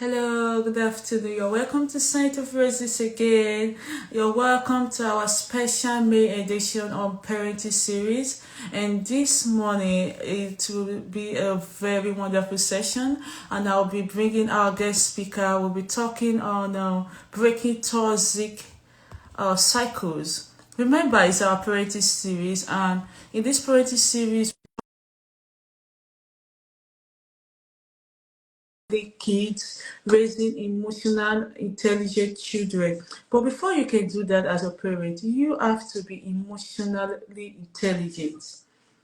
Hello, good afternoon. You're welcome to Saint of Roses again. You're welcome to our special May edition on parenting series. And this morning it will be a very wonderful session, and I'll be bringing our guest speaker. We'll be talking on breaking toxic cycles. Remember, it's our parenting series, and in this parenting series, the kids raising emotional intelligent children. But before you can do that as a parent, you have to be emotionally intelligent.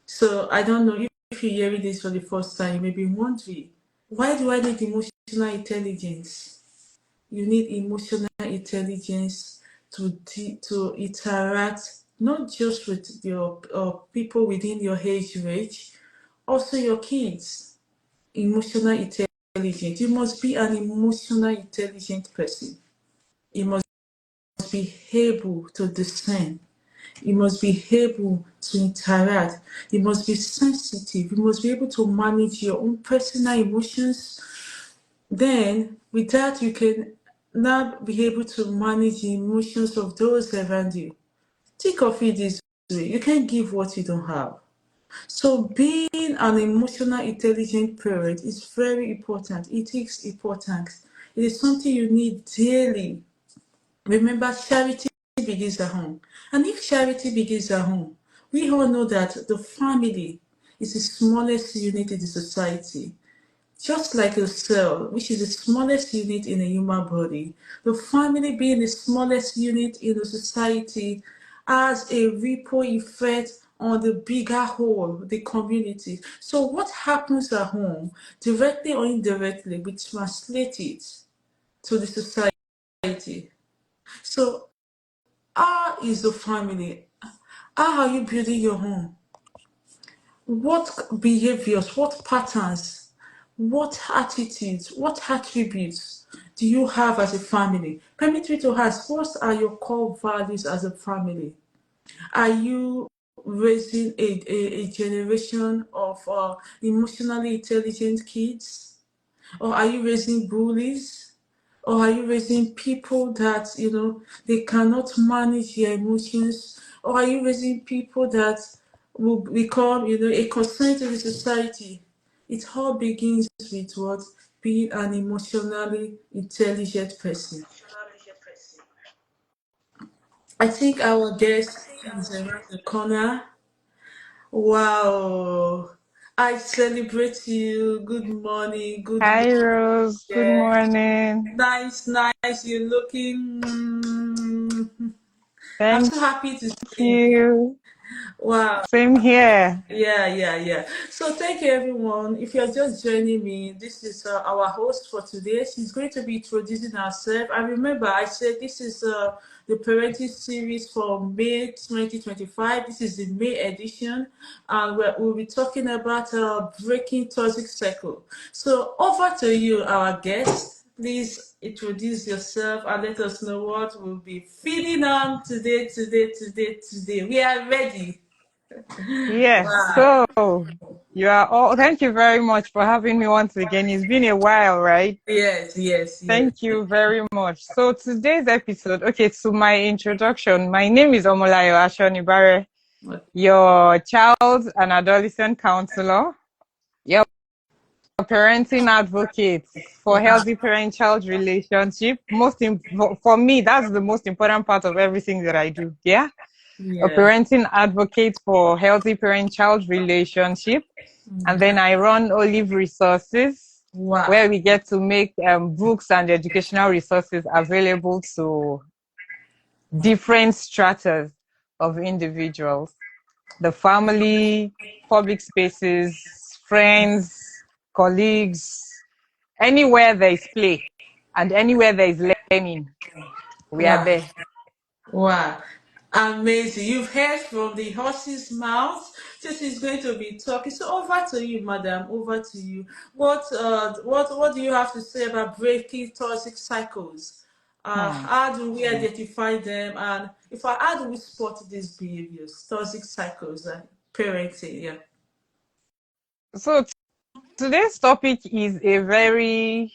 So I don't know if you're hearing this for the first time, you may be wondering, why do I need emotional intelligence? You need emotional intelligence to interact not just with your people within your age range, also your kids. Emotional intelligent. You must be an emotional intelligent person. You must be able to discern. You must be able to interact. You must be sensitive. You must be able to manage your own personal emotions. Then, with that, you can now be able to manage the emotions of those around you. Think of it this way: you can't give what you don't have. So being an emotional intelligent parent is very important. It is important. It is something you need daily. Remember, charity begins at home. And if charity begins at home, we all know that the family is the smallest unit in the society. Just like a cell, which is the smallest unit in a human body, the family being the smallest unit in the society has a ripple effect on the bigger whole, the community. So what happens at home, directly or indirectly, we translate it to the society. So how is the family? How are you building your home? What behaviors, what patterns, what attitudes, what attributes do you have as a family? Permit me to ask, what are your core values as a family? Are you raising a generation of emotionally intelligent kids? Or are you raising bullies? Or are you raising people that, they cannot manage their emotions? Or are you raising people that will become, a concern to the society? It all begins with what? Being an emotionally intelligent person. I think our guest is around the corner. Wow. I celebrate you. Good morning. Good morning. Hi, Rose. Good Yeah. morning. Nice, nice. You're looking. I'm Thank so happy to see you. you. Wow. Same here. Yeah, yeah, yeah. So thank you, everyone. If you're just joining me, this is our host for today. She's going to be introducing herself. And remember, I said this is the parenting series for May 2025. This is the May edition, and we'll be talking about breaking toxic cycle. So over to you, our guest. Please introduce yourself and let us know what we'll be feeding on today. We are ready. Yes. Wow. So you are all, thank you very much for having me once again. It's been a while, right? Yes, yes, yes. Thank you very much. So today's episode, okay, to my introduction, my name is Omolayo Ashonibare, your child and adolescent counselor, your parenting advocate for Wow. healthy parent-child relationship. For me, that's the most important part of everything that I do. Yeah. A Yeah. parenting advocate for healthy parent-child relationship. And then I run Olive Resources, Wow. where we get to make books and educational resources available to different stratas of individuals, the family, public spaces, friends, colleagues, anywhere there is play and anywhere there is learning, we are Wow. there. Wow. Amazing. You've heard from the horse's mouth. So she's going to be talking. So over to you, madam. Over to you. What do you have to say about breaking toxic cycles? Hmm. How do we identify them, and how do we spot these behaviors, toxic cycles and parenting? Yeah. So today's topic is a very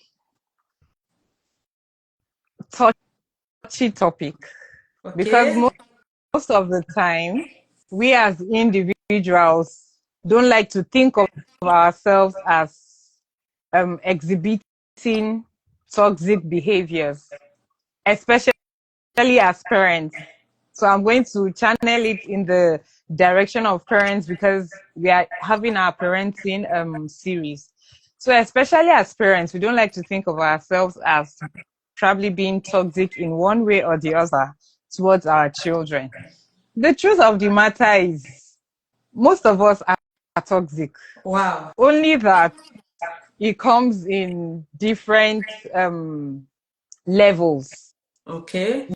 touchy topic because Okay. most of the time, we as individuals don't like to think of ourselves as exhibiting toxic behaviors, especially as parents. So I'm going to channel it in the direction of parents because we are having our parenting series. So especially as parents, we don't like to think of ourselves as probably being toxic in one way or the other towards our children. The truth of the matter is most of us are toxic. Wow. Only that it comes in different levels. Okay.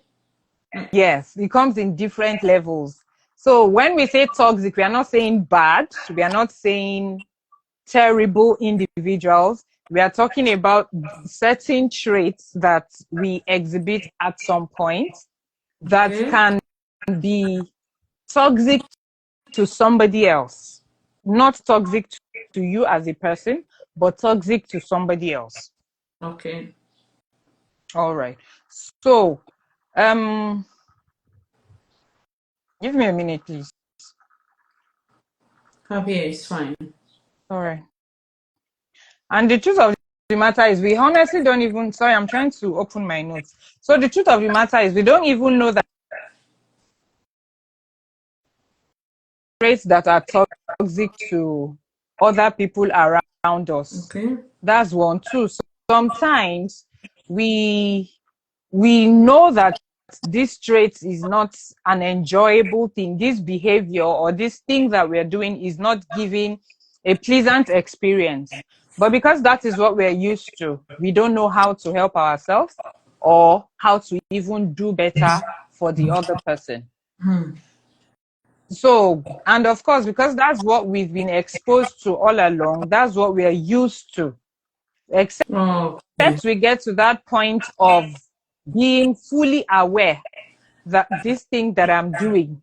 Yes, it comes in different levels. So when we say toxic, we are not saying bad. We are not saying terrible individuals. We are talking about certain traits that we exhibit at some point that Okay. can be toxic to somebody else. Not toxic to you as a person, but toxic to somebody else. Okay. All right. So, give me a minute, please. Happy is fine. All right. And the truth of the matter is, we honestly don't even, sorry, I'm trying to open my notes. So the truth of the matter is, we don't even know that traits that are toxic to other people around us. Okay. That's one. Two, sometimes we know that this trait is not an enjoyable thing. This behavior or this thing that we're doing is not giving a pleasant experience. But because that is what we're used to, we don't know how to help ourselves or how to even do better for the other person. So, and of course, because that's what we've been exposed to all along, that's what we're used to. Except Oh, okay. we get to that point of being fully aware that this thing that I'm doing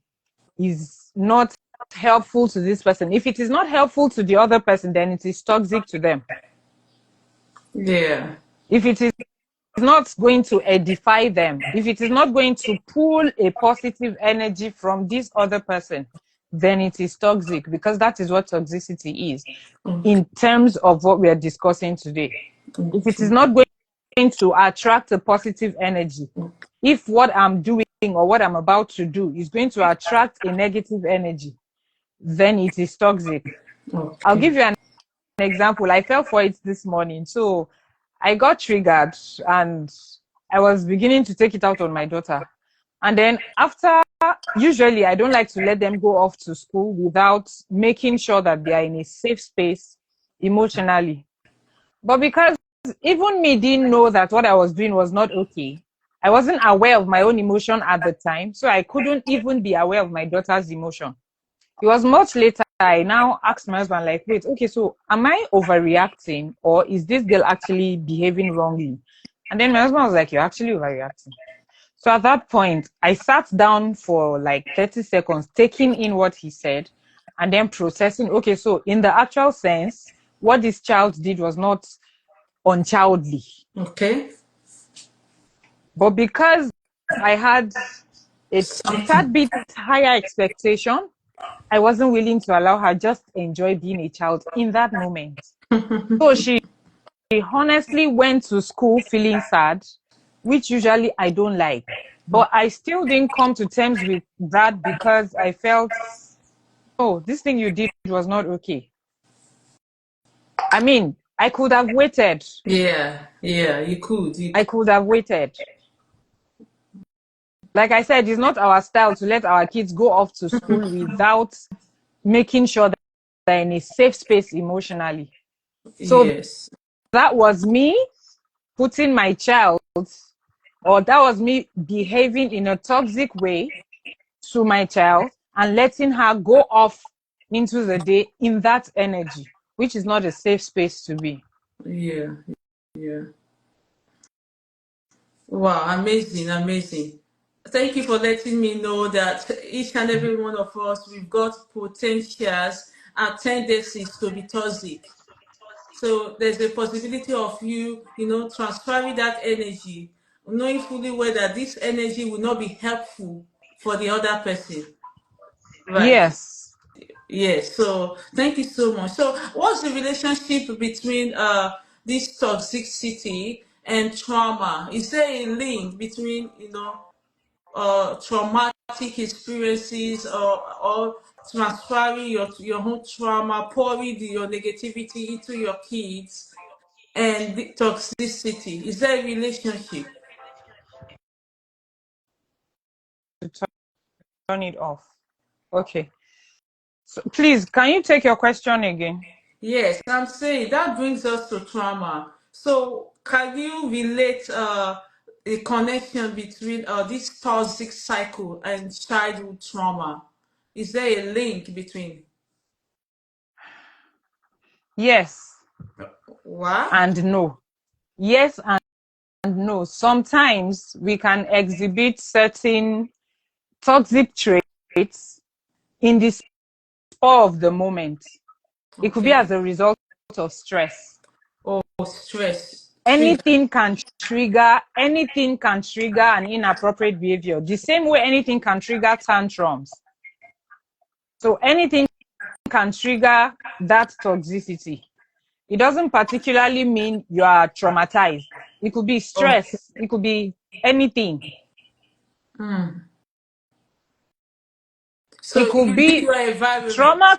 is not helpful to this person. If it is not helpful to the other person, then it is toxic to them. Yeah. If it is not going to edify them, if it is not going to pull a positive energy from this other person, then it is toxic, because that is what toxicity is Okay. in terms of what we are discussing today. If it is Okay. not going to attract a positive energy, if what I'm doing or what I'm about to do is going to attract a negative energy, then it is toxic. I'll Okay. give you an example. I fell for it this morning. So I got triggered and I was beginning to take it out on my daughter. And then after, usually I don't like to let them go off to school without making sure that they are in a safe space emotionally. But because even me didn't know that what I was doing was not okay, I wasn't aware of my own emotion at the time. So I couldn't even be aware of my daughter's emotion. It was much later I now asked my husband, like, wait, okay, so am I overreacting or is this girl actually behaving wrongly? And then my husband was like, you're actually overreacting. So at that point, I sat down for like 30 seconds, taking in what he said and then processing, okay, so in the actual sense, what this child did was not unchildly. Okay. But because I had a tad Something. bit higher expectation, I wasn't willing to allow her just enjoy being a child in that moment. So she honestly went to school feeling sad, which usually I don't like. But I still didn't come to terms with that because I felt, oh, this thing you did was not okay. I mean, I could have waited. Yeah. Yeah. You could. You I could. could have waited. Like I said, it's not our style to let our kids go off to school without making sure that they're in a safe space emotionally. So Yes. that was me putting my child, or that was me behaving in a toxic way to my child and letting her go off into the day in that energy, which is not a safe space to be. Yeah. Yeah. Wow. Amazing. Amazing. Thank you for letting me know that each and every one of us, we've got potentials and tendencies to be toxic. So there's a possibility of you, transferring that energy knowing fully well that this energy will not be helpful for the other person. Right. Yes. Yes. So thank you so much. So what's the relationship between this toxicity and trauma? Is there a link between, traumatic experiences, or transferring your own trauma, pouring your negativity into your kids, and the toxicity? Is there a relationship? To turn it off. Okay. So please, can you take your question again? Yes, I'm saying that brings us to trauma. So, can you relate a connection between this toxic cycle and childhood trauma? Is there a link between? Yes What? and no. Yes and no. Sometimes we can exhibit certain toxic traits in the spur of the moment. It could be Okay. as a result of stress. Or stress trigger. Anything can trigger an inappropriate behavior. The same way anything can trigger tantrums. So anything can trigger that toxicity. It doesn't particularly mean you are traumatized. It could be Okay. stress. It could be anything. Mm. It So could you need be your environment. trauma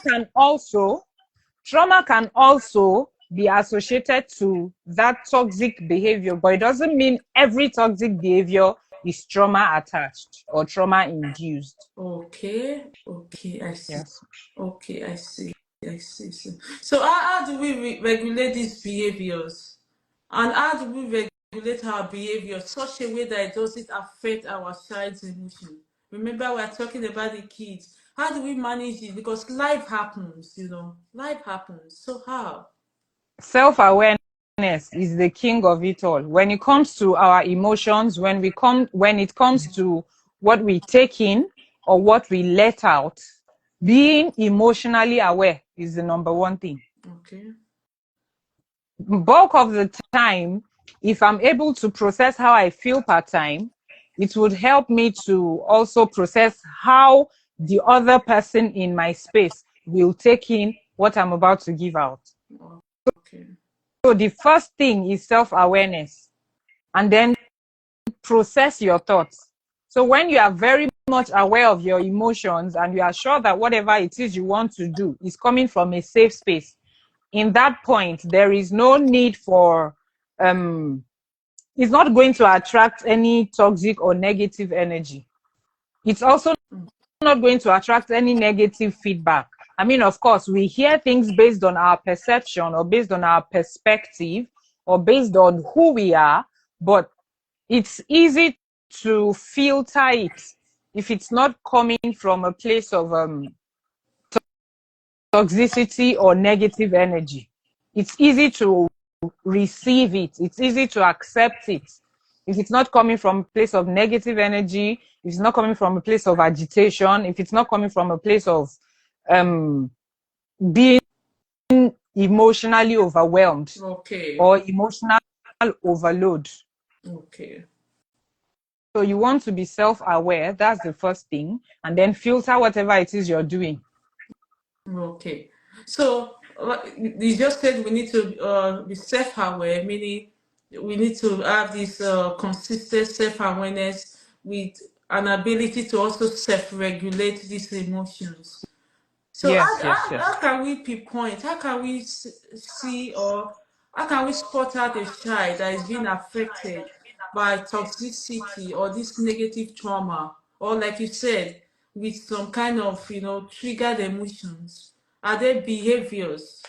can also be associated to that toxic behavior, but it doesn't mean every toxic behavior is trauma attached or trauma induced. Okay. Okay, I see. Yes. Okay, I see. I see. So how do we regulate these behaviors? And how do we regulate our behavior such a way that it doesn't affect our child's emotion? Remember, we're talking about the kids. How do we manage it? Because life happens, life happens. So how? Self-awareness is the king of it all. When it comes to our emotions, when it comes to what we take in or what we let out, being emotionally aware is the number one thing. Okay. Bulk of the time, if I'm able to process how I feel per time, it would help me to also process how the other person in my space will take in what I'm about to give out. Okay. So the first thing is self-awareness, and then process your thoughts. So when you are very much aware of your emotions and you are sure that whatever it is you want to do is coming from a safe space, in that point, there is no need for, it's not going to attract any toxic or negative energy. It's also not going to attract any negative feedback. I mean, of course, we hear things based on our perception or based on our perspective or based on who we are, but it's easy to filter it if it's not coming from a place of toxicity or negative energy. It's easy to receive it. It's easy to accept it. If it's not coming from a place of negative energy, if it's not coming from a place of agitation, if it's not coming from a place of being emotionally overwhelmed Okay. or emotional overload. Okay. So you want to be self-aware. That's the first thing. And then filter whatever it is you're doing. Okay. So you just said we need to be self-aware, meaning we need to have this consistent self-awareness with an ability to also self-regulate these emotions. So Yes, yes, yes. how can we pinpoint? How can we see, or how can we spot out a child that is being affected by toxicity or this negative trauma, or like you said, with some kind of triggered emotions? Are there behaviors?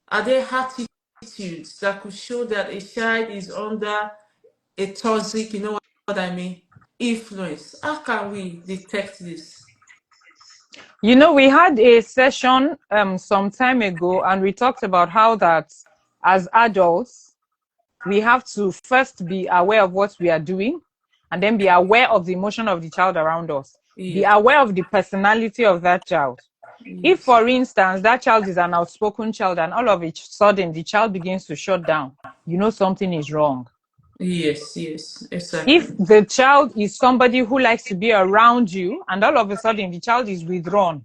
Are there attitudes that could show that a child is under a toxic, you know what I mean, influence? How can we detect this? You know, we had a session some time ago, and we talked about how that as adults, we have to first be aware of what we are doing and then be aware of the emotion of the child around us. Be Yes. aware of the personality of that child. If, Yes. for instance, that child is an outspoken child and all of a sudden the child begins to shut down, you know something is wrong. Yes, yes, If exactly. the child is somebody who likes to be around you and all of a sudden the child is withdrawn,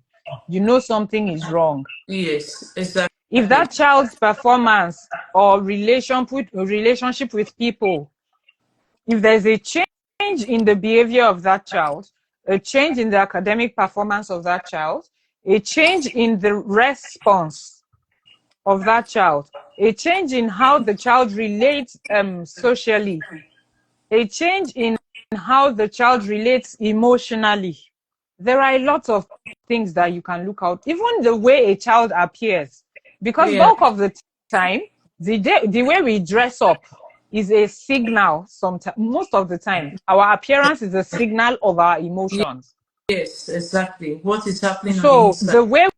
you know something is wrong. Yes, exactly. If that child's performance or relationship with people, if there's a change in the behavior of that child, a change in the academic performance of that child, a change in the response of that child, a change in how the child relates socially, a change in how the child relates emotionally. There are a lot of things that you can look out, even the way a child appears, because Yeah. bulk of the time, the way we dress up is a signal. Sometimes, most of the time, our appearance is a signal of our emotions. Yes, exactly. What is happening on the So inside? the way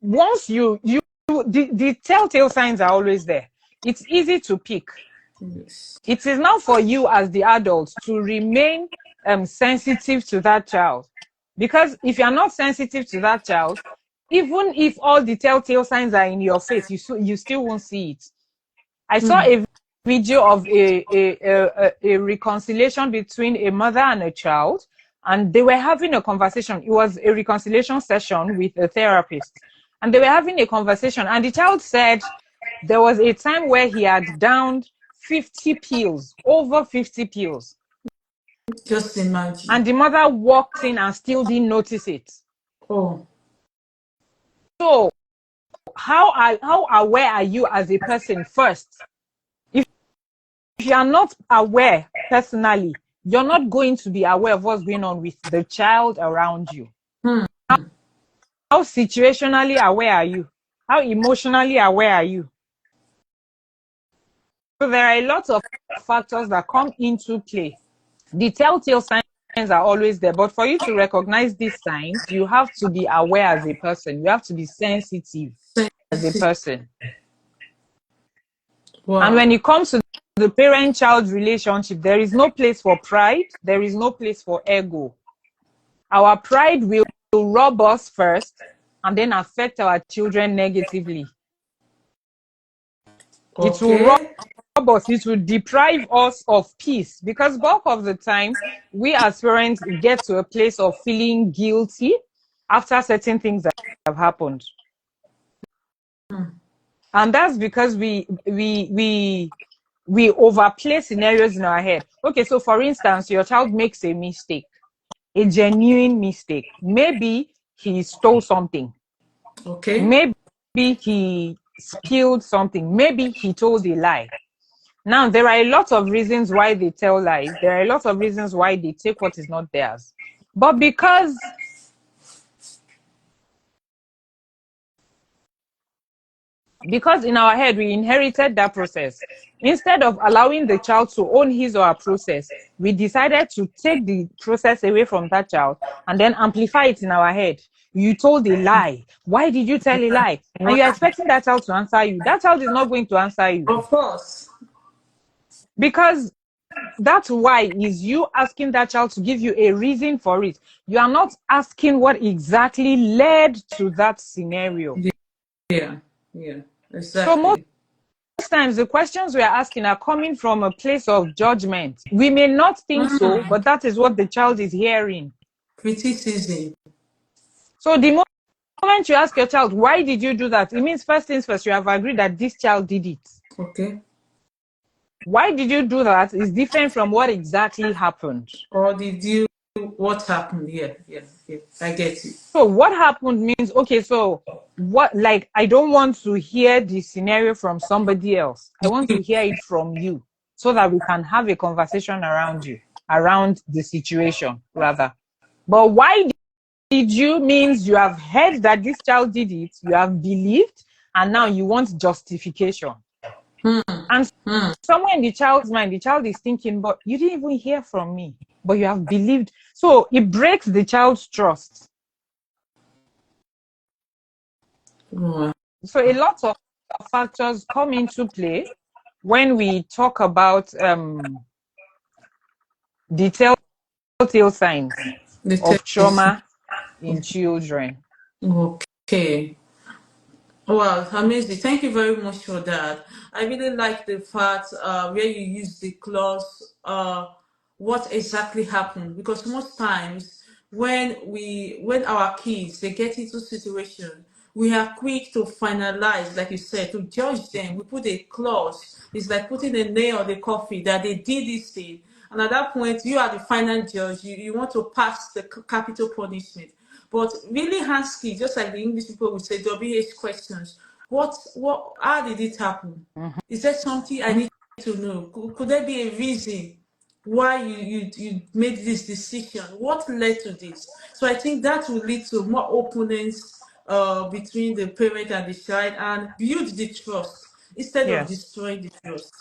once the telltale signs are always there. It's easy to pick. Yes. It is now for you as the adult to remain sensitive to that child. Because if you're not sensitive to that child, even if all the telltale signs are in your face, you still won't see it. I saw Hmm. a video of a reconciliation between a mother and a child, and they were having a conversation. It was a reconciliation session with a therapist, and they were having a conversation, and the child said there was a time where he had downed 50 pills, over 50 pills, Just imagine. and the mother walked in and still didn't notice it. Oh, So how aware are you as a person first? If you are not aware personally, you're not going to be aware of what's going on with the child around you. hmm. How situationally aware are you? How emotionally aware are you? So there are a lot of factors that come into play. The telltale signs are always there, but for you to recognize these signs, you have to be aware as a person. You have to be sensitive as a person. And Wow. when it comes to the parent-child relationship, there is no place for pride. There is no place for ego. Our pride will rob us first and then affect our children negatively. It will rob Okay. us, it will deprive us of peace, because bulk of the time, we as parents get to a place of feeling guilty after certain things that have happened. And that's because we overplay scenarios in our head. Okay, so for instance, your child makes a mistake, a genuine mistake. Maybe he stole something. Okay. Maybe he spilled something. Maybe he told a lie. Now, there are a lot of reasons why they tell lies. There are a lot of reasons why they take what is not theirs. But because in our head we inherited that process, instead of allowing the child to own his or her process, we decided to take the process away from that child and then amplify it in our head. You told a lie. Why did you tell a lie? And you're expecting that child to answer you. That child is not going to answer you, Of course. because that's why is you asking that child to give you a reason for it. You are not asking what exactly led to that scenario. Yeah. Yeah. So most Exactly. times the questions we are asking are coming from a place of judgment. We may not think so, but that is what the child is hearing. Criticism. So the moment you ask your child, why did you do that? It means first things first, you have agreed that this child did it. Okay. Why did you do that is different from what exactly happened. Or did you? What happened? Yeah. Yeah. Yeah. I get it. So what happened means, okay, so what, like, I don't want to hear the scenario from somebody else. I want to hear it from you so that we can have a conversation around you, around the situation, rather. But why did you means you have heard that this child did it, you have believed, and now you want justification. And somewhere in the child's mind, the child is thinking, but you didn't even hear from me, but you have believed. So it breaks the child's trust. Wow. So a lot of factors come into play when we talk about the telltale signs The of text. trauma in children. Okay. Wow, amazing. Thank you very much for that. I really like the fact where you use the clause, what exactly happened, because most times when our kids they get into situation, we are quick to finalize, like you said, to judge them. We put a clause. It's like putting a nail on the coffee that they did this thing, and at that point, you are the final judge. You want to pass the capital punishment. But really asking, just like the English people would say, WH questions. How did it happen? Is there something I need to know? Could there be a reason why you made this decision? What led to this? So I think that will lead to more openness between the parent and the child and build the trust instead of Yes. destroying the trust.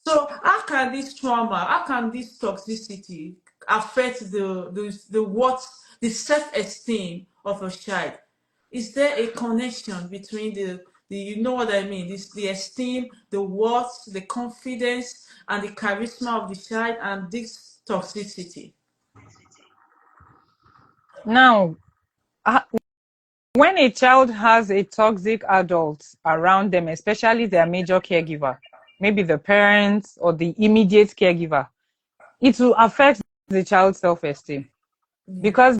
So how can this trauma, how can this toxicity affect the self-esteem of a child? Is there a connection between the you know what I mean? This the esteem, the worth, the confidence, and the charisma of the child and this toxicity. Now, uh, when a child has a toxic adult around them, especially their major caregiver, maybe the parents or the immediate caregiver, it will affect the child's self-esteem, Yeah. because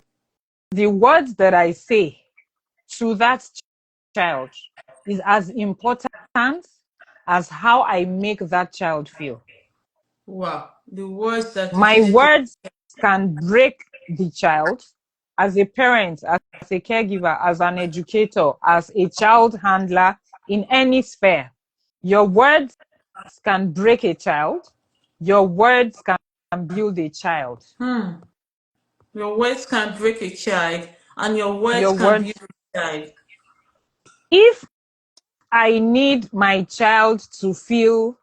the words that I say to that child is as important as how I make that child feel. Wow. The words that you My say to words can break the child as a parent, as a caregiver, as an educator, as a child handler in any sphere. Your words can break a child. Your words can build a child. your words can break a child and your words Your can build words. a child. If I need my child to feel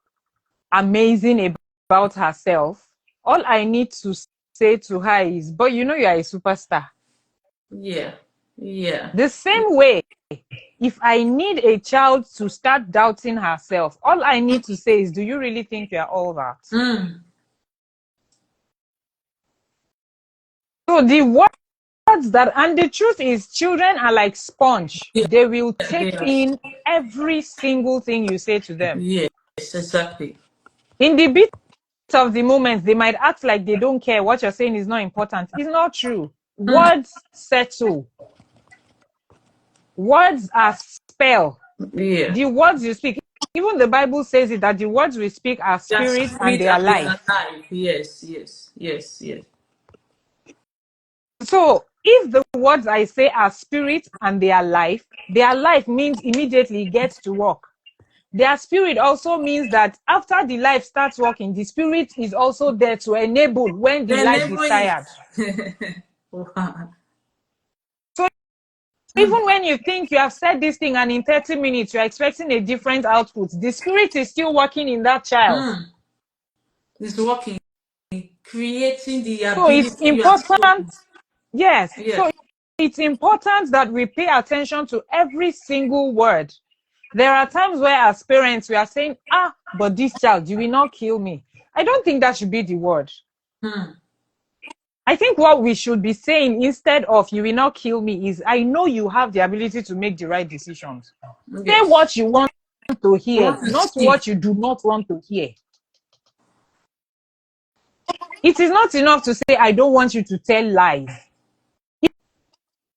amazing about herself, all I need to say to her is, but you know, you are a superstar. Yeah. Yeah. The same way, if I need a child to start doubting herself, all I need to say is, do you really think you're all that? Mm. So the words that, and the truth is, children are like sponge. Yeah, They will they take are. in every single thing you say to them. Yes, exactly. In the bit of the moment, they might act like they don't care. What you're saying is not important. It's not true. Words settle. Words are spell. Yeah. The words you speak, even the Bible says it, that the words we speak are Their spirit and spirit they are and they are life. alive. Yes, yes, yes, yes. So if the words I say are spirit and they are life, their life means immediately gets to work. Their spirit also means that after the life starts working, the spirit is also there to enable when the They life enable is tired. it. Wow. So even when you think you have said this thing and in 30 minutes you're expecting a different output, the spirit is still working in that child. It's working, creating the So it's ability you have important. spoken. Yes. Yeah. So it's important that we pay attention to every single word. There are times where as parents we are saying, but this child, you will not kill me. I don't think that should be the word. I think what we should be saying instead of you will not kill me is, I know you have the ability to make the right decisions. Say Yes. what you want to You hear, want to not see. what you do not want to hear. It is not enough to say, I don't want you to tell lies.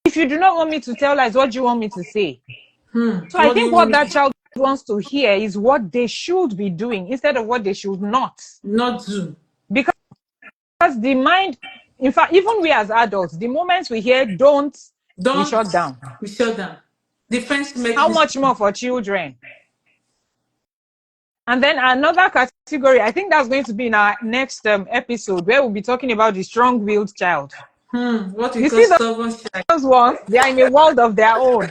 If you do not want me to tell lies, what do you want me to say? So I What do think you want what me that to child wants to hear is what they should be doing instead of what they should not. not do? Because the mind, in fact, even we as adults, the moments we hear don't, we Don't shut down. we shut down. Defense How mechanism. much more for children? And then another category, I think that's going to be in our next episode, where we'll be talking about the strong-willed child. What we You call see stubborn child. those ones, they are in a world of their own.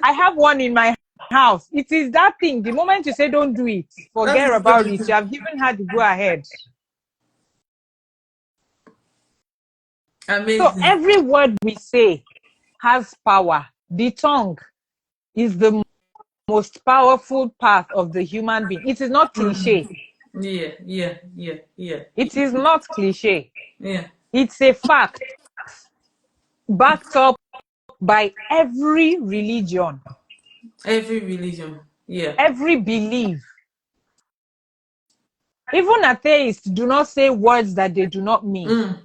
I have one in my house. It is that thing. The moment you say don't do it, That forget is going about to it. do. You have given her the go ahead. So Amazing. every word we say has power. The tongue is the most powerful part of the human being. It is not cliche. Yeah, yeah, yeah, yeah, It is not cliche. yeah. It's a fact backed up by every religion. Every religion. Yeah. every belief. Even atheists do not say words that they do not mean.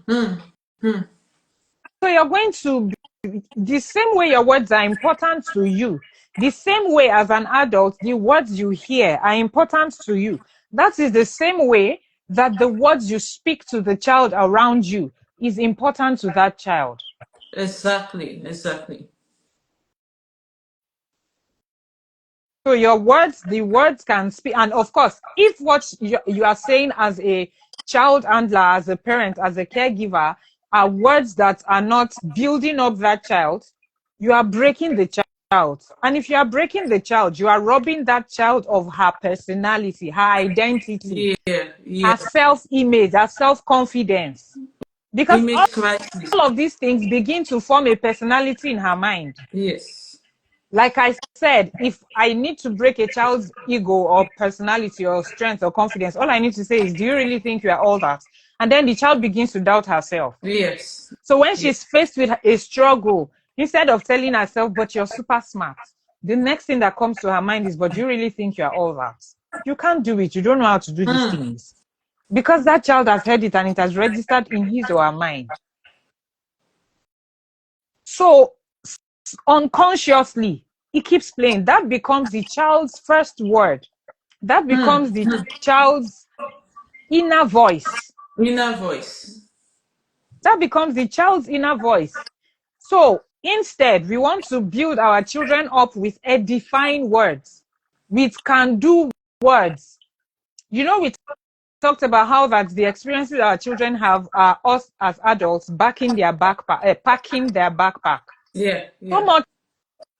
So you're going to be, the same way your words are important to you, the same way as an adult, the words you hear are important to you. That is the same way that the words you speak to the child around you is important to that child. Exactly. Exactly. So your words, the words can speak. And of course, if what you are saying as a child handler, as a parent, as a caregiver, are words that are not building up that child, you are breaking the child. And if you are breaking the child, you are robbing that child of her personality, her identity, Yeah. Yeah. her self-image, her self-confidence. Because Image crisis. all of these things begin to form a personality in her mind. Yes. Like I said, if I need to break a child's ego or personality or strength or confidence, all I need to say is, do you really think you are all that? And then the child begins to doubt herself. Yes. So when Yeah. she's faced with a struggle, instead of telling herself, but you're super smart, the next thing that comes to her mind is, but do you really think you are all that? You can't do it. You don't know how to do these things. Because that child has heard it and it has registered in his or her mind. So unconsciously, it keeps playing. That becomes the child's first word. That becomes the child's inner voice. Inner voice. That becomes the child's inner voice. So instead, we want to build our children up with edifying words, with can do words. You know, we talked about how that the experiences our children have are us as adults packing their backpack. Yeah. So Yeah. much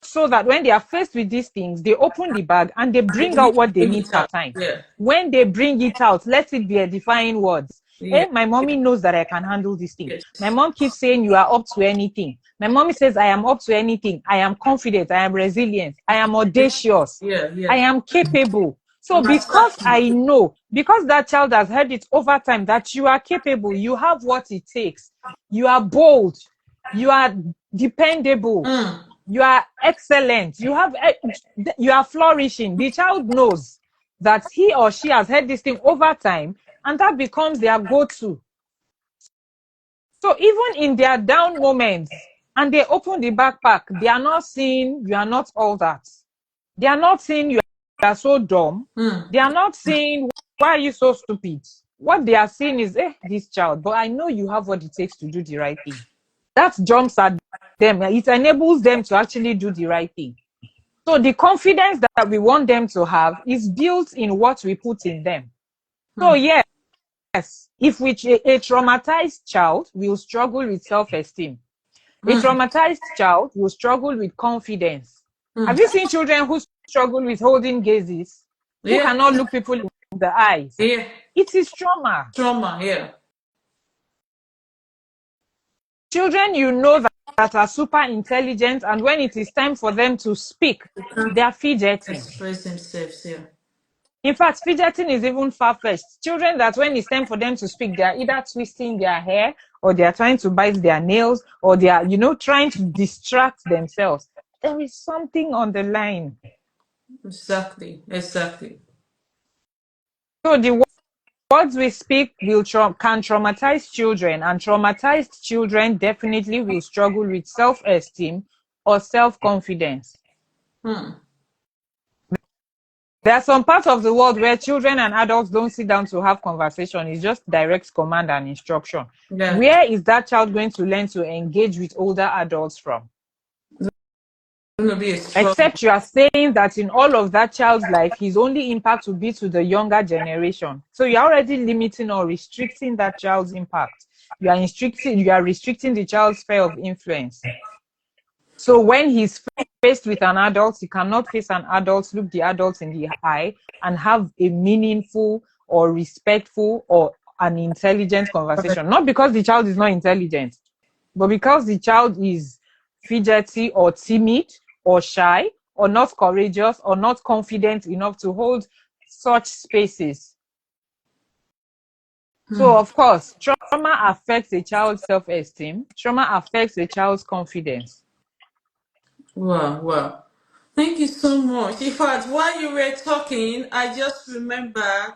so that when they are faced with these things, they open the bag and they They bring need out to what they bring need it per out. time. Yeah. When they bring it out, let it be edifying words. Yeah. My mommy knows that I can handle this thing. My Yes. mom keeps saying you are up to anything. My mommy says I am up to anything. I am confident. I am resilient. I am audacious. Yeah. Yeah. I am capable. So I'm because attacking. I know, because that child has heard it over time that you are capable, you have what it takes. You are bold. You are dependable. You are excellent. You are flourishing. The child knows that he or she has heard this thing over time, and that becomes their go-to. So even in their down moments, and they open the backpack, they are not saying you are not all that. They are not saying you are so dumb. They are not saying why are you so stupid. What they are saying is, this child, but I know you have what it takes to do the right thing. That jumps at them. It enables them to actually do the right thing. So the confidence that we want them to have is built in what we put in them. So yes, if a traumatized child will struggle with self-esteem, a traumatized child will struggle with confidence. Have you seen children who struggle with holding gazes, who Yeah. cannot look people in the eyes? Yeah. It is trauma. Trauma. Yeah. Children that are super intelligent, and when it is time for them to speak, They can't they are fidgeting. express themselves. Yeah. In fact, fidgeting is even far-fetched. Children that when it's time for them to speak, they are either twisting their hair or they are trying to bite their nails or they are, trying to distract themselves. There is something on the line. Exactly. Exactly. So the words we speak can traumatize children, and traumatized children definitely will struggle with self-esteem or self-confidence. There are some parts of the world where children and adults don't sit down to have conversation. It's just direct command and instruction. Yeah. Where is that child going to learn to engage with older adults from? It's gonna be a struggle. Except you are saying that in all of that child's life, his only impact will be to the younger generation. So you're already limiting or restricting that child's impact. You are restricting the child's sphere of influence. So when he's faced with an adult, he cannot face an adult, look the adult in the eye, and have a meaningful or respectful or an intelligent conversation. Not because the child is not intelligent, but because the child is fidgety or timid or shy or not courageous or not confident enough to hold such spaces. So, of course, trauma affects a child's self-esteem. Trauma affects a child's confidence. Wow. Wow. Thank you so much. In fact, while you were talking, I just remember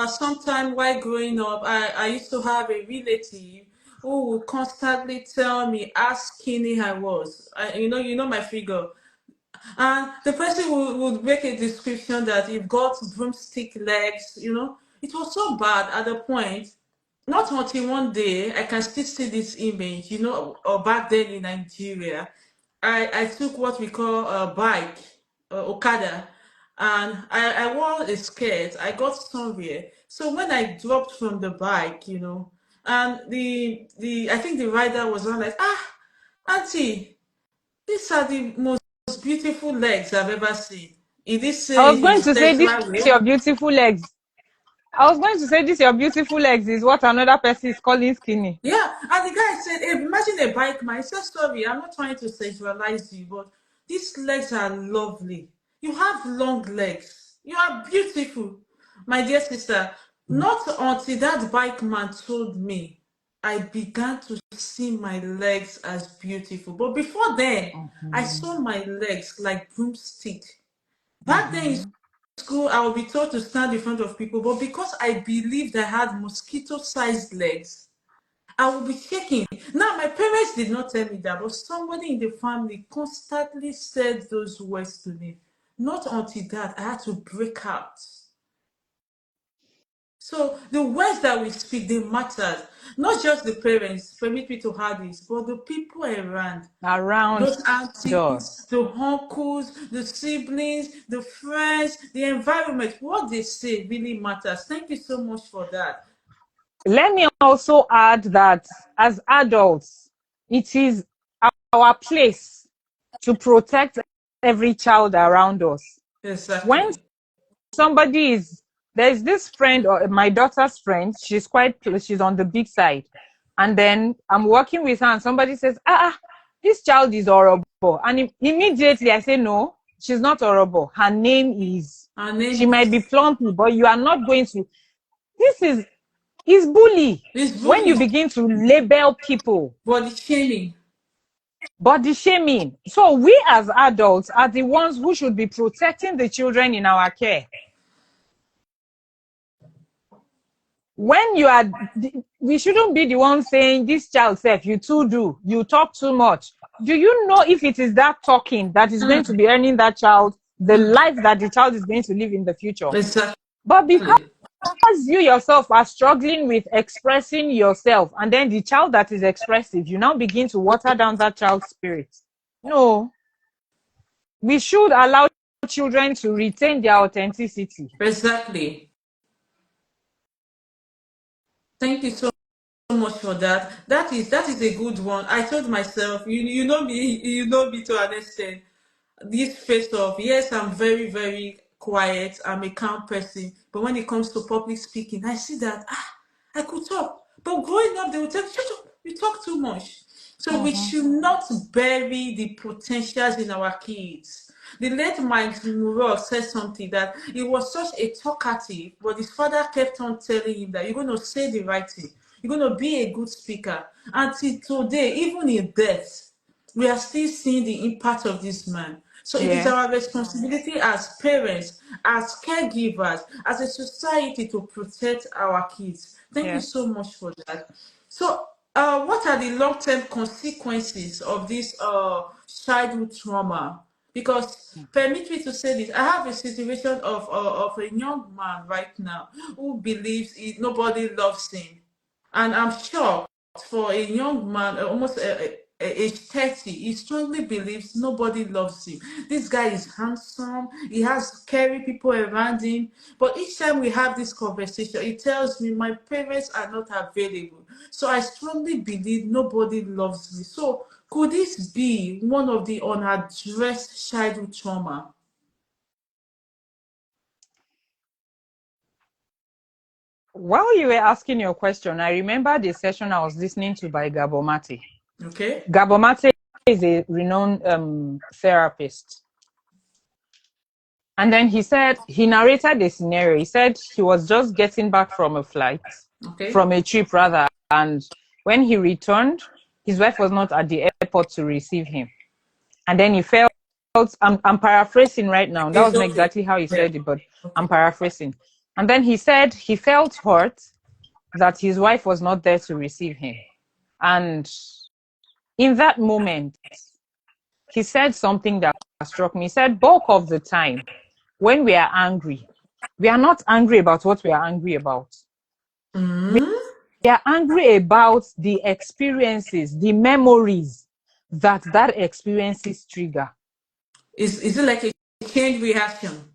sometime while growing up, I used to have a relative who would constantly tell me how skinny I was. You know my figure. And the person would make a description that you've got broomstick legs, It was so bad at the point. Not until one day I can still see this image, or back then in Nigeria, I took what we call a bike, Okada, and I wore a skirt. I got somewhere. So when I dropped from the bike, and the I think the rider was on like, auntie, these are the most beautiful legs I've ever seen. He did I say was going his to say this sexual way. your beautiful legs. I was going to say this your beautiful legs is what another person is calling skinny. Yeah, and the guy said, hey, imagine a bike man. He said, sorry, I'm not trying to sexualize you, but these legs are lovely. You have long legs. You are beautiful. My dear sister, not until that bike man told me, I began to see my legs as beautiful. But before then, I Mm-hmm. saw my legs like broomstick. Back then in Mm-hmm. school, I would be told to stand in front of people, but because I believed I had mosquito-sized legs, I will be shaking. Now, my parents did not tell me that, but somebody in the family constantly said those words to me. Not until that, I had to break out. So the words that we speak, they matter. Not just the parents, permit me to have this, but the people around. Around Those aunties, us. the uncles, the siblings, the friends, the environment, what they say really matters. Thank you so much for that. Let me also add that as adults, it is our place to protect every child around us. When Exactly. somebody is, there's this friend or my daughter's friend, she's on the big side. And then I'm working with her and somebody says, this child is horrible. And immediately I say, no, she's not horrible. Her name is, Our she name might be plumpy, but you are not going to, this is bully. is When you bullying, begin to label people, body shaming. body shaming. So we as adults are the ones who should be protecting the children in our care. When you are, we shouldn't be the one saying, this child self, you too do, you talk too much. Do you know if it is that talking that is going to be earning that child the life that the child is going to live in the future? Exactly. But because you yourself are struggling with expressing yourself, and then the child that is expressive, you now begin to water down that child's spirit. No, we should allow children to retain their authenticity. Exactly. Thank you so much for that. That is a good one. I told myself, you know me to an extent. This face off, yes, I'm very, very quiet. I'm a calm person. But when it comes to public speaking, I see that I could talk. But growing up, they would tell me, shut up, you talk too much. So we Mm-hmm. should not bury the potentials in our kids. The late Mike Murrow said something that he was such a talkative, but his father kept on telling him that you're going to say the right thing. You're going to be a good speaker. Until today, even in death, we are still seeing the impact of this man. So it is Yeah, our responsibility as parents, as caregivers, as a society to protect our kids. Thank you yeah. so much for that. So, what are the long-term consequences of this childhood trauma? Because permit me to say this, I have a situation of a young man right now who believes nobody loves him, and I'm shocked for a young man, almost age 30, he strongly believes nobody loves him. This guy is handsome, he has caring people around him. But each time we have this conversation, he tells me my parents are not available. So I strongly believe nobody loves me. So could this be one of the unaddressed childhood trauma? While you were asking your question, I remember the session I was listening to by Gabo Mate. Okay? Gabo Mate is a renowned therapist. And then he narrated a scenario. He said he was just getting back from a flight, Okay? from a trip rather. And when he returned, his wife was not at the airport to receive him. And then he fell I'm paraphrasing right now. That It's wasn't okay. exactly how he Yeah. said it, but I'm Okay. paraphrasing. And then he said he felt hurt that his wife was not there to receive him. And in that moment, he said something that struck me. He said, bulk of the time, when we are angry, we are not angry about what we are angry about. Mm. We are angry about the experiences, the memories that experiences trigger. Is it like a chain reaction?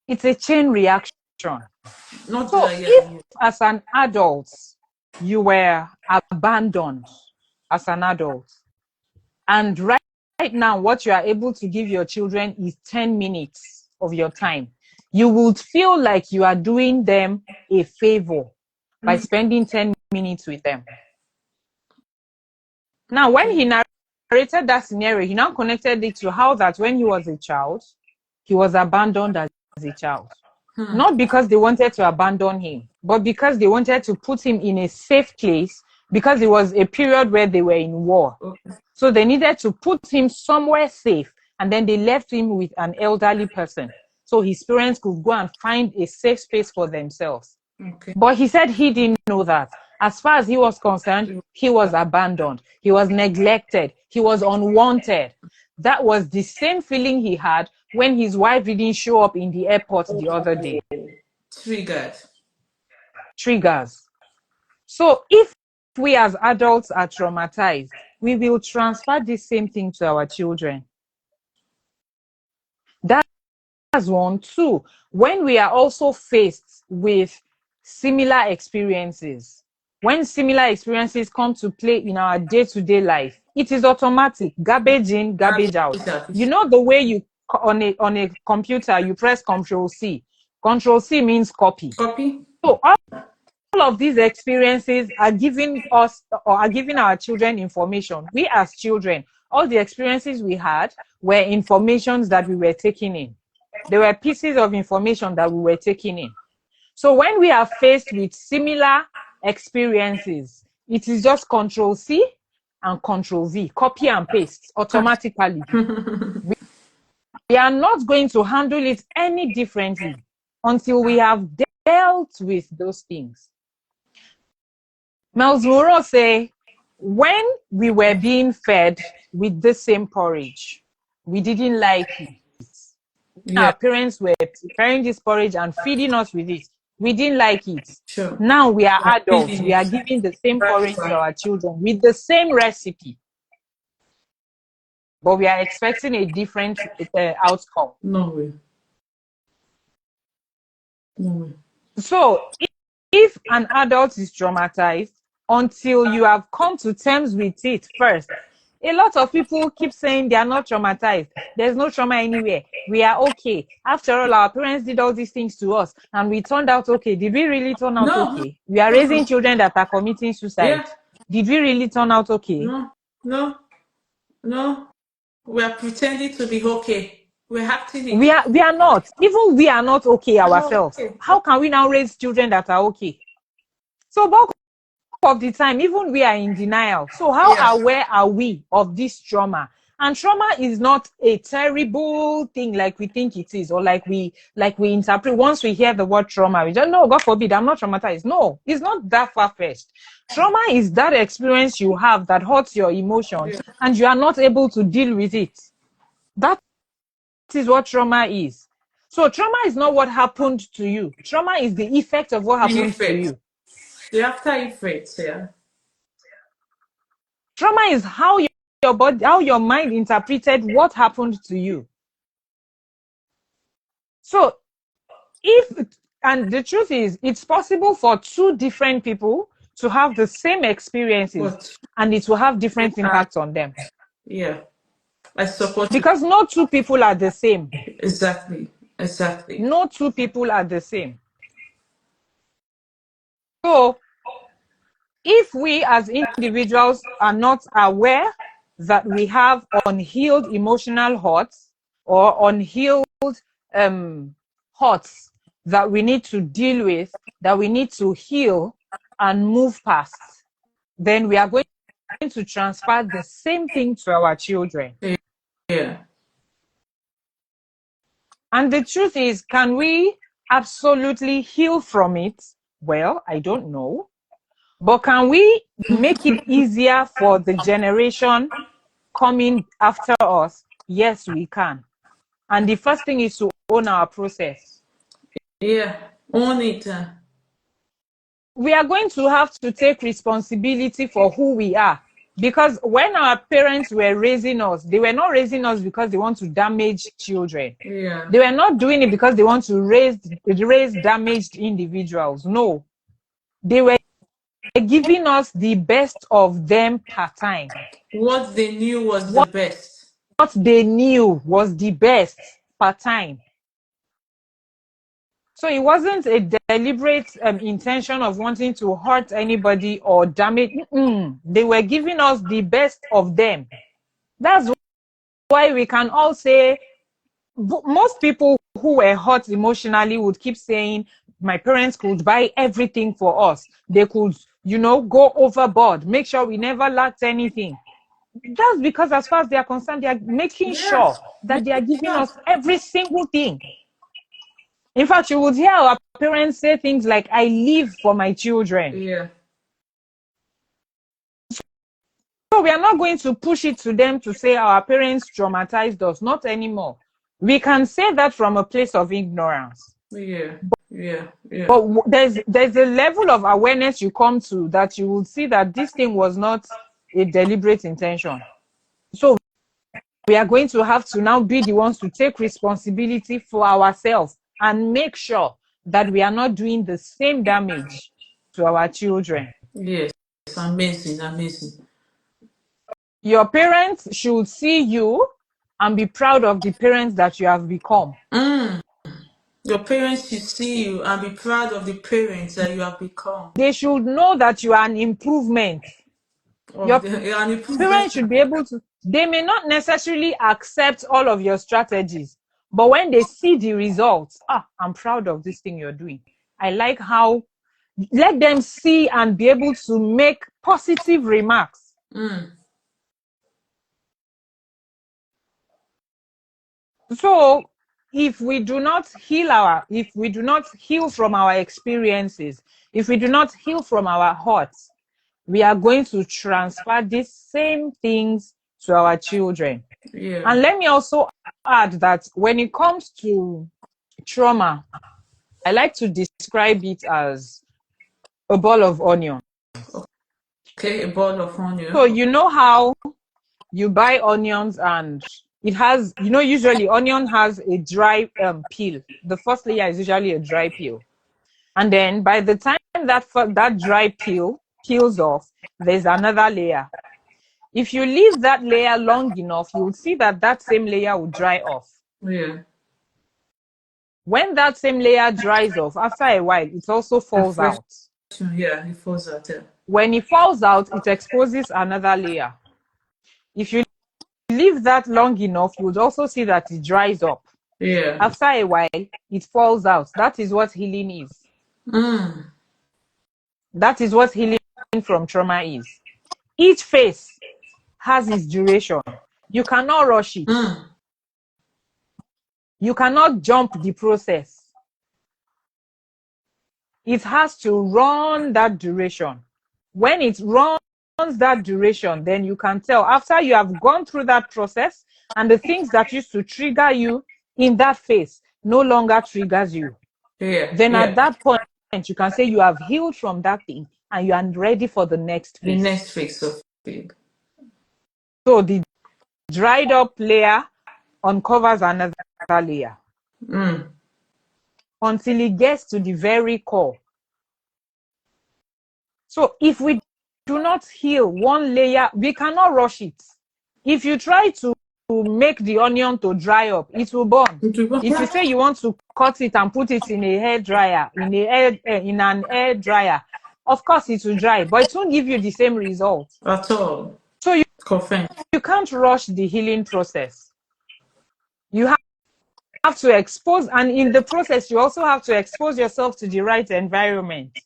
It's a chain reaction. Not So the yeah, if yeah. as an adult you were abandoned as an adult, and right now what you are able to give your children is 10 minutes of your time, you would feel like you are doing them a favor by spending 10 minutes with them. Now, when he narrated that scenario, he now connected it to how that when he was a child, he was abandoned as a child. Not because they wanted to abandon him, but because they wanted to put him in a safe place, because it was a period where they were in war. Okay. So they needed to put him somewhere safe, and then they left him with an elderly person so his parents could go and find a safe space for themselves. Okay. But he said he didn't know that. As far as he was concerned, he was abandoned. He was neglected. He was unwanted. That was the same feeling he had when his wife didn't show up in the airport the other day. Triggered. Triggers. So if we as adults are traumatized, we will transfer the same thing to our children. That's one. Two, when we are also faced with similar experiences, when similar experiences come to play in our day-to-day life, it is automatic. Garbage in, garbage out. You know the way you on a computer you press Control C. Control C means copy. Copy. So all of these experiences are giving us or are giving our children information. We as children, all the experiences we had were informations that we were taking in. They were pieces of information that we were taking in. So when we are faced with similar experiences, it is just Control C and Control V, copy and paste automatically. We are not going to handle it any differently until we have dealt with those things. Miles Moreau say, when we were being fed with the same porridge, we didn't like it. Yeah. Our parents were preparing this porridge and feeding us with it. We didn't like it. Sure. Now we are Yeah, adults. feeling We are it. giving the same That's porridge to fine. our children with the same recipe, but we are expecting a different outcome. No way. No way. So if an adult is traumatized, until you have come to terms with it first, a lot of people keep saying they are not traumatized. There's no trauma anywhere. We are okay. After all, our parents did all these things to us and we turned out okay. Did we really turn out No. okay? We are raising children that are committing suicide. Yeah. Did we really turn out okay? No. No. No. We are pretending to be okay. We're acting it. We are not. Even we are not okay No. ourselves. Okay. How can we now raise children that are okay? So bulk of the time, even we are in denial. So how Yeah. aware are we of this trauma? And trauma is not a terrible thing like we think it is, or like we interpret. Once we hear the word trauma, we just no, God forbid, I'm not traumatized. No, it's not that far-fetched. Trauma is that experience you have that hurts your emotions, Yeah. and you are not able to deal with it. That is what trauma is. So trauma is not what happened to you. Trauma is the effect of what The happened to effect. you. The after effects. Yeah. Trauma is how your body, how your mind interpreted what happened to you. So if, and the truth is, it's possible for two different people to have the same experiences But and it will have different impacts on them. yeah. I support you. Because no two people are the same. Exactly. Exactly. No two people are the same. So if we as individuals are not aware that we have unhealed emotional hurts or unhealed hurts that we need to deal with, that we need to heal and move past, then we are going to transfer the same thing to our children. Yeah. And the truth is, can we absolutely heal from it? Well, I don't know. But can we make it easier for the generation coming after us? Yes, we can. And the first thing is to own our process. Yeah, own it. We are going to have to take responsibility for who we are. Because when our parents were raising us, they were not raising us because they want to damage children. Yeah. They were not doing it because they want to raise damaged individuals. No. They were giving us the best of them per time. What they knew was the What best. they knew was the best per time. So it wasn't a deliberate intention of wanting to hurt anybody or damage. They were giving us the best of them. That's why we can all say, most people who were hurt emotionally would keep saying, my parents could buy everything for us. They could, go overboard, make sure we never lacked anything. That's because as far as they are concerned, they are making Yeah. sure that they are giving us every single thing. In fact, you would hear our parents say things like, I live for my children. Yeah. So we are not going to push it to them to say our parents traumatized us, not anymore. We can say that from a place of ignorance. Yeah. Yeah. Yeah. But there's a level of awareness you come to that you will see that this thing was not a deliberate intention. So we are going to have to now be the ones to take responsibility for ourselves and make sure that we are not doing the same damage to our children. Yes. Amazing. Amazing. Your parents should see you and be proud of the parents that you have become. Your parents should see you and be proud of the parents that you have become. They should know that you are an improvement. Your An improved parents version. should be able to, they may not necessarily accept all of your strategies, but when they see the results, I'm proud of this thing you're doing. I like how, let them see and be able to make positive remarks. So if we do not heal from our experiences, if we do not heal from our hearts, we are going to transfer these same things to our children. Yeah. And let me also add that when it comes to trauma, I like to describe it as a ball of onion. Okay, a ball of onion. So you know how you buy onions and it has, usually onion has a dry peel. The first layer is usually a dry peel. And then by the time that dry peel peels off, there's another layer. If you leave that layer long enough, you will see that same layer will dry off. Yeah. When that same layer dries off, after a while, it also falls out. Yeah, it falls out. Yeah. When it falls out, it exposes another layer. If you leave that long enough, you would also see that it dries up. Yeah. After a while, it falls out. That is what healing is. That is what healing from trauma is. Each phase has its duration. You cannot rush it. You cannot jump the process. It has to run that duration. When it runs that duration, then you can tell after you have gone through that process and the things that used to trigger you in that phase no longer triggers you. Yeah. Then Yeah. at that point, you can say you have healed from that thing and you are ready for the next The phase. next phase of it. So the dried up layer uncovers another layer until it gets to the very core. So if we do not heal one layer, we cannot rush it. If you try to make the onion to dry up, it will burn. If you say you want to cut it and put it in a hair dryer, in an air dryer, of course it will dry, but it won't give you the same result. At all. So Confirm. you can't rush the healing process. You have to expose, and in the process, you also have to expose yourself to the right environment.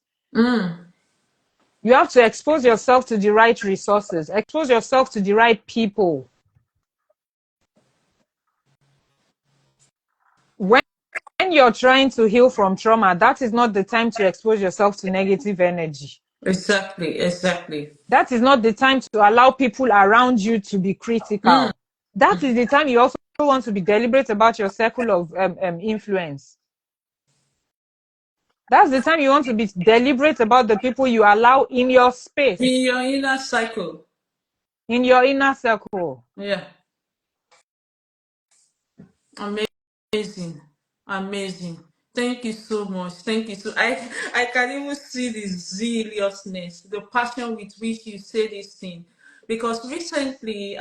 You have to expose yourself to the right resources, expose yourself to the right people. when you're trying to heal from trauma, that is not the time to expose yourself to negative energy. Exactly. That is not the time to allow people around you to be critical. That is the time you also want to be deliberate about your circle of influence. That's the time you want to be deliberate about the people you allow in your space. In your inner cycle. In your inner circle. Yeah. Amazing. Amazing. Thank you so much. Thank you. So I can even see the zealousness, the passion with which you say this thing. Because recently, you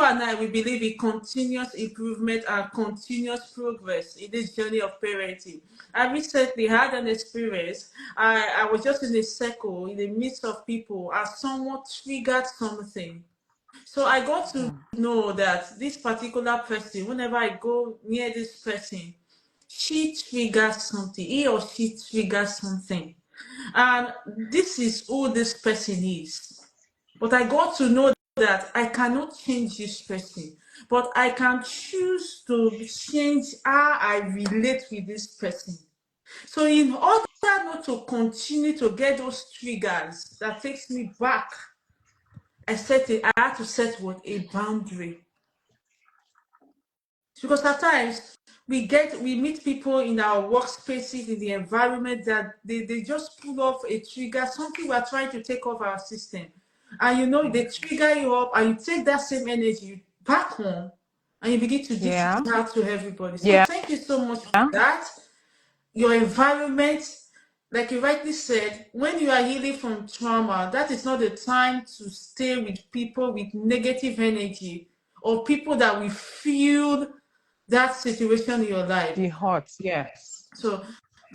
and I, we believe in continuous improvement and continuous progress in this journey of parenting. I recently had an experience. I was just in a circle, in the midst of people, and someone triggered something. So I got to know that this particular person, whenever I go near this person, she triggers something, he or she triggers something. And this is who this person is. But I got to know that I cannot change this person, but I can choose to change how I relate with this person. So in order not to continue to get those triggers that takes me back, I had to set what a boundary. Because at times we meet people in our workspaces, in the environment, that they just pull off a trigger, something we're trying to take off our system. And they trigger you up, and you take that same energy back home, and you begin to dish Yeah. it out to everybody. So Yeah. thank you so much for that. Your environment, like you rightly said, when you are healing from trauma, that is not the time to stay with people with negative energy, or people that will fuel that situation in your life. The hot, yes. So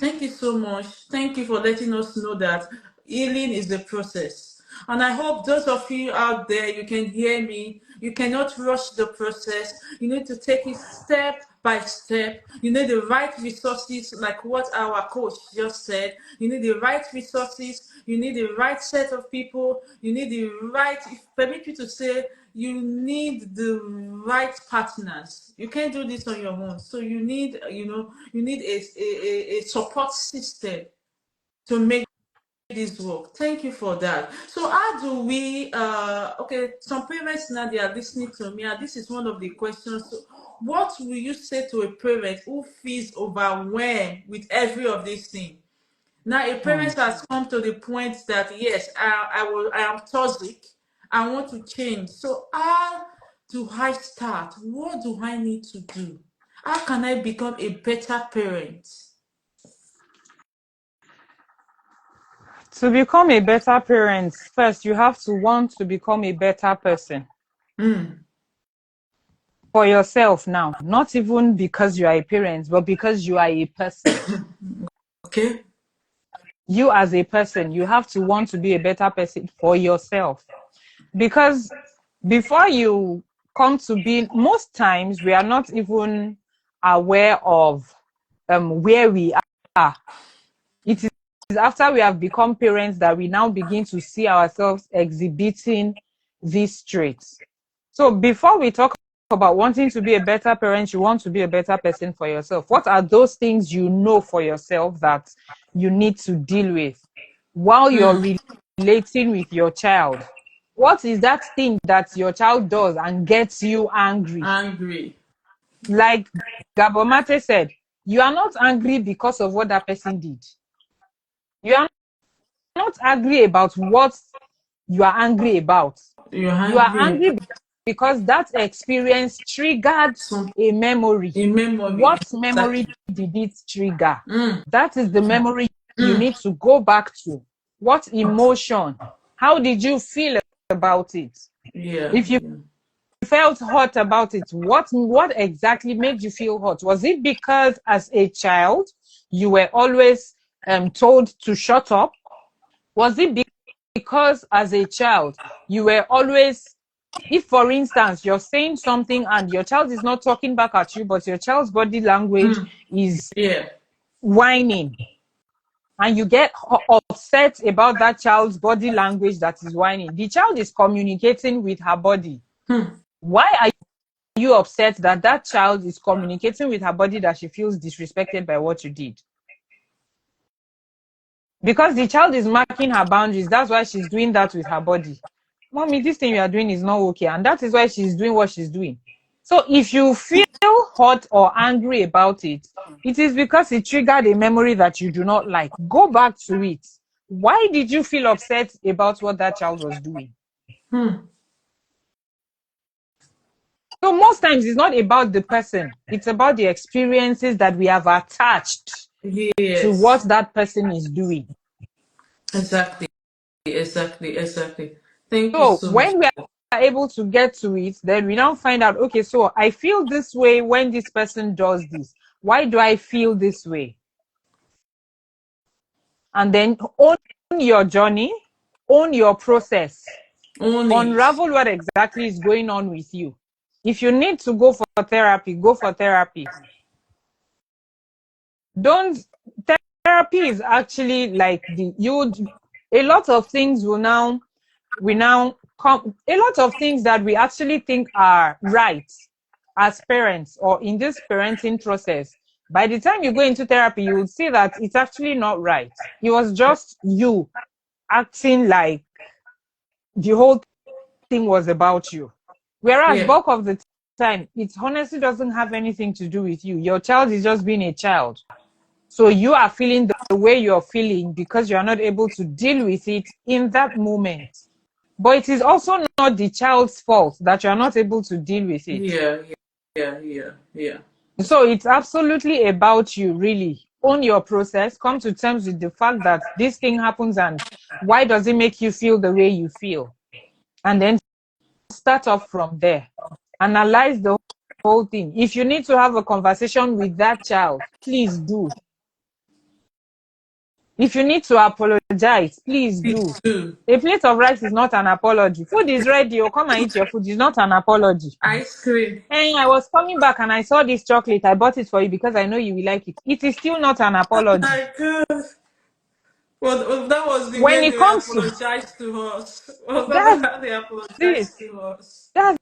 thank you so much. Thank you for letting us know that healing is the process. And I hope those of you out there, you can hear me. You cannot rush the process. You need to take it step by step. You need the right resources, like what our coach just said. You need the right resources. You need the right set of people. You need the right, if permit me to say, you need the right partners. You can't do this on your own. So you need a support system to make this work. Thank you for that. So how do we okay, some parents now, they are listening to me, and this is one of the questions. So what will you say to a parent who feels overwhelmed with every of these things? Now, a parent has come to the point that yes, I am toxic. I want to change. So how do I start? What do I need to do? How can I become a better parent? To become a better parent, first you have to want to become a better person. For yourself now, not even because you are a parent, but because you are a person. Okay. You as a person, you have to want to be a better person for yourself. Because before you come to be, most times we are not even aware of where we are. It is after we have become parents that we now begin to see ourselves exhibiting these traits. So before we talk about wanting to be a better parent, you want to be a better person for yourself. What are those things you know for yourself that you need to deal with while you're relating with your child? What is that thing that your child does and gets you angry? Angry. Like Gabomate said, you are not angry because of what that person did. You are not angry about what you are angry about. You're You are angry. angry because that experience triggered Some a memory. in memory. What memory Exactly. did it trigger? That is the memory you need to go back to. What emotion? How did you feel about it? Yeah. If you felt hot about it, what exactly made you feel hot? Was it because as a child you were always told to shut up? Was it because as a child you were always, if for instance you're saying something and your child is not talking back at you, but your child's body language is Yeah. whining, and you get upset about that child's body language that is whining, the child is communicating with her body. Why are you upset that that child is communicating with her body that she feels disrespected by what you did? Because the child is marking her boundaries. That's why she's doing that with her body. Mommy, this thing you are doing is not okay. And that is why she's doing what she's doing. So if you feel hot or angry about it, it is because it triggered a memory that you do not like. Go back to it. Why did you feel upset about what that child was doing? So most times it's not about the person. It's about the experiences that we have attached to what Yes. that person is doing. Exactly. Exactly. Thank you So so much. when we are able to get to it, then we now find out, okay, so I feel this way when this person does this. Why do I feel this way? And then own your journey, own your process, Own it. unravel what exactly is going on with you. If you need to go for therapy, go for therapy. Don't, therapy is actually like a lot of things we now come, a lot of things that we actually think are right as parents or in this parenting process. By the time you go into therapy, you will see that it's actually not right. It was just you acting like the whole thing was about you. Whereas Yeah. bulk of the time, it honestly doesn't have anything to do with you. Your child is just being a child. So you are feeling the way you're feeling because you are not able to deal with it in that moment. But it is also not the child's fault that you are not able to deal with it. Yeah. So it's absolutely about you, really. Own your process, come to terms with the fact that this thing happens and why does it make you feel the way you feel? And then start off from there. Analyze the whole thing. If you need to have a conversation with that child, please do. If you need to apologize, please Please do. do. A plate of rice is not an apology. Food is ready, or come and eat your food. It's not an apology. Ice cream. Hey, I was coming back and I saw this chocolate. I bought it for you because I know you will like it. It is still not an apology. My God. Well, that was the When way it they comes to apologized to us. Was that that's how they it. apologized to us? That's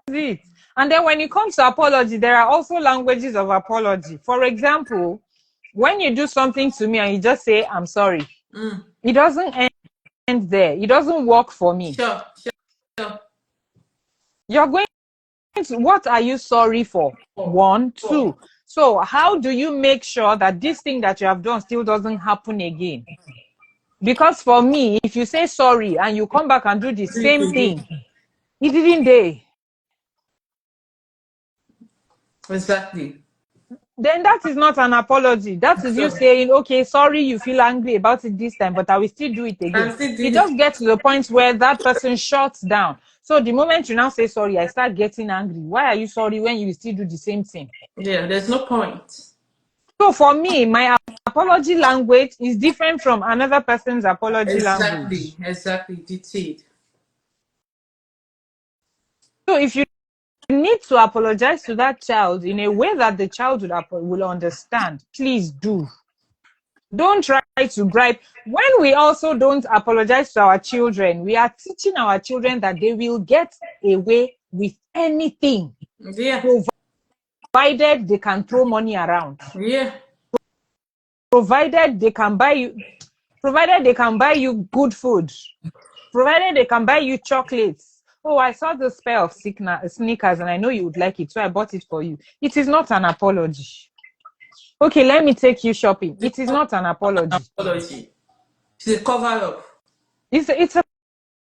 it. And then when it comes to apology, there are also languages of apology. For example, when you do something to me and you just say, I'm sorry, it doesn't end there. It doesn't work for me. Sure. You're going to, what are you sorry for? One, two. So how do you make sure that this thing that you have done still doesn't happen again? Because for me, if you say sorry and you come back and do the Do it same thing, again. it didn't day. Exactly. Then that is not an apology. That is you So, saying, okay, sorry, you feel angry about it this time, but I will still do it again. I'm still It doing it. just gets to the point where that person shuts down. So the moment you now say sorry, I start getting angry. Why are you sorry when you still do the same thing? Yeah, there's no point. So for me, my apology language is different from another person's apology language. Exactly. Detailed. So if you need to apologize to that child in a way that the child will understand, please do. Don't try to gripe. When we also don't apologize to our children, we are teaching our children that they will get away with anything, Yeah. provided they can throw money around, Yeah. provided they can buy you good food, provided they can buy you chocolates. Oh, I saw this pair of sneakers and I know you would like it, so I bought it for you. It is not an apology. Okay, let me take you shopping. It is not an apology. Apology. It's a cover up. It's a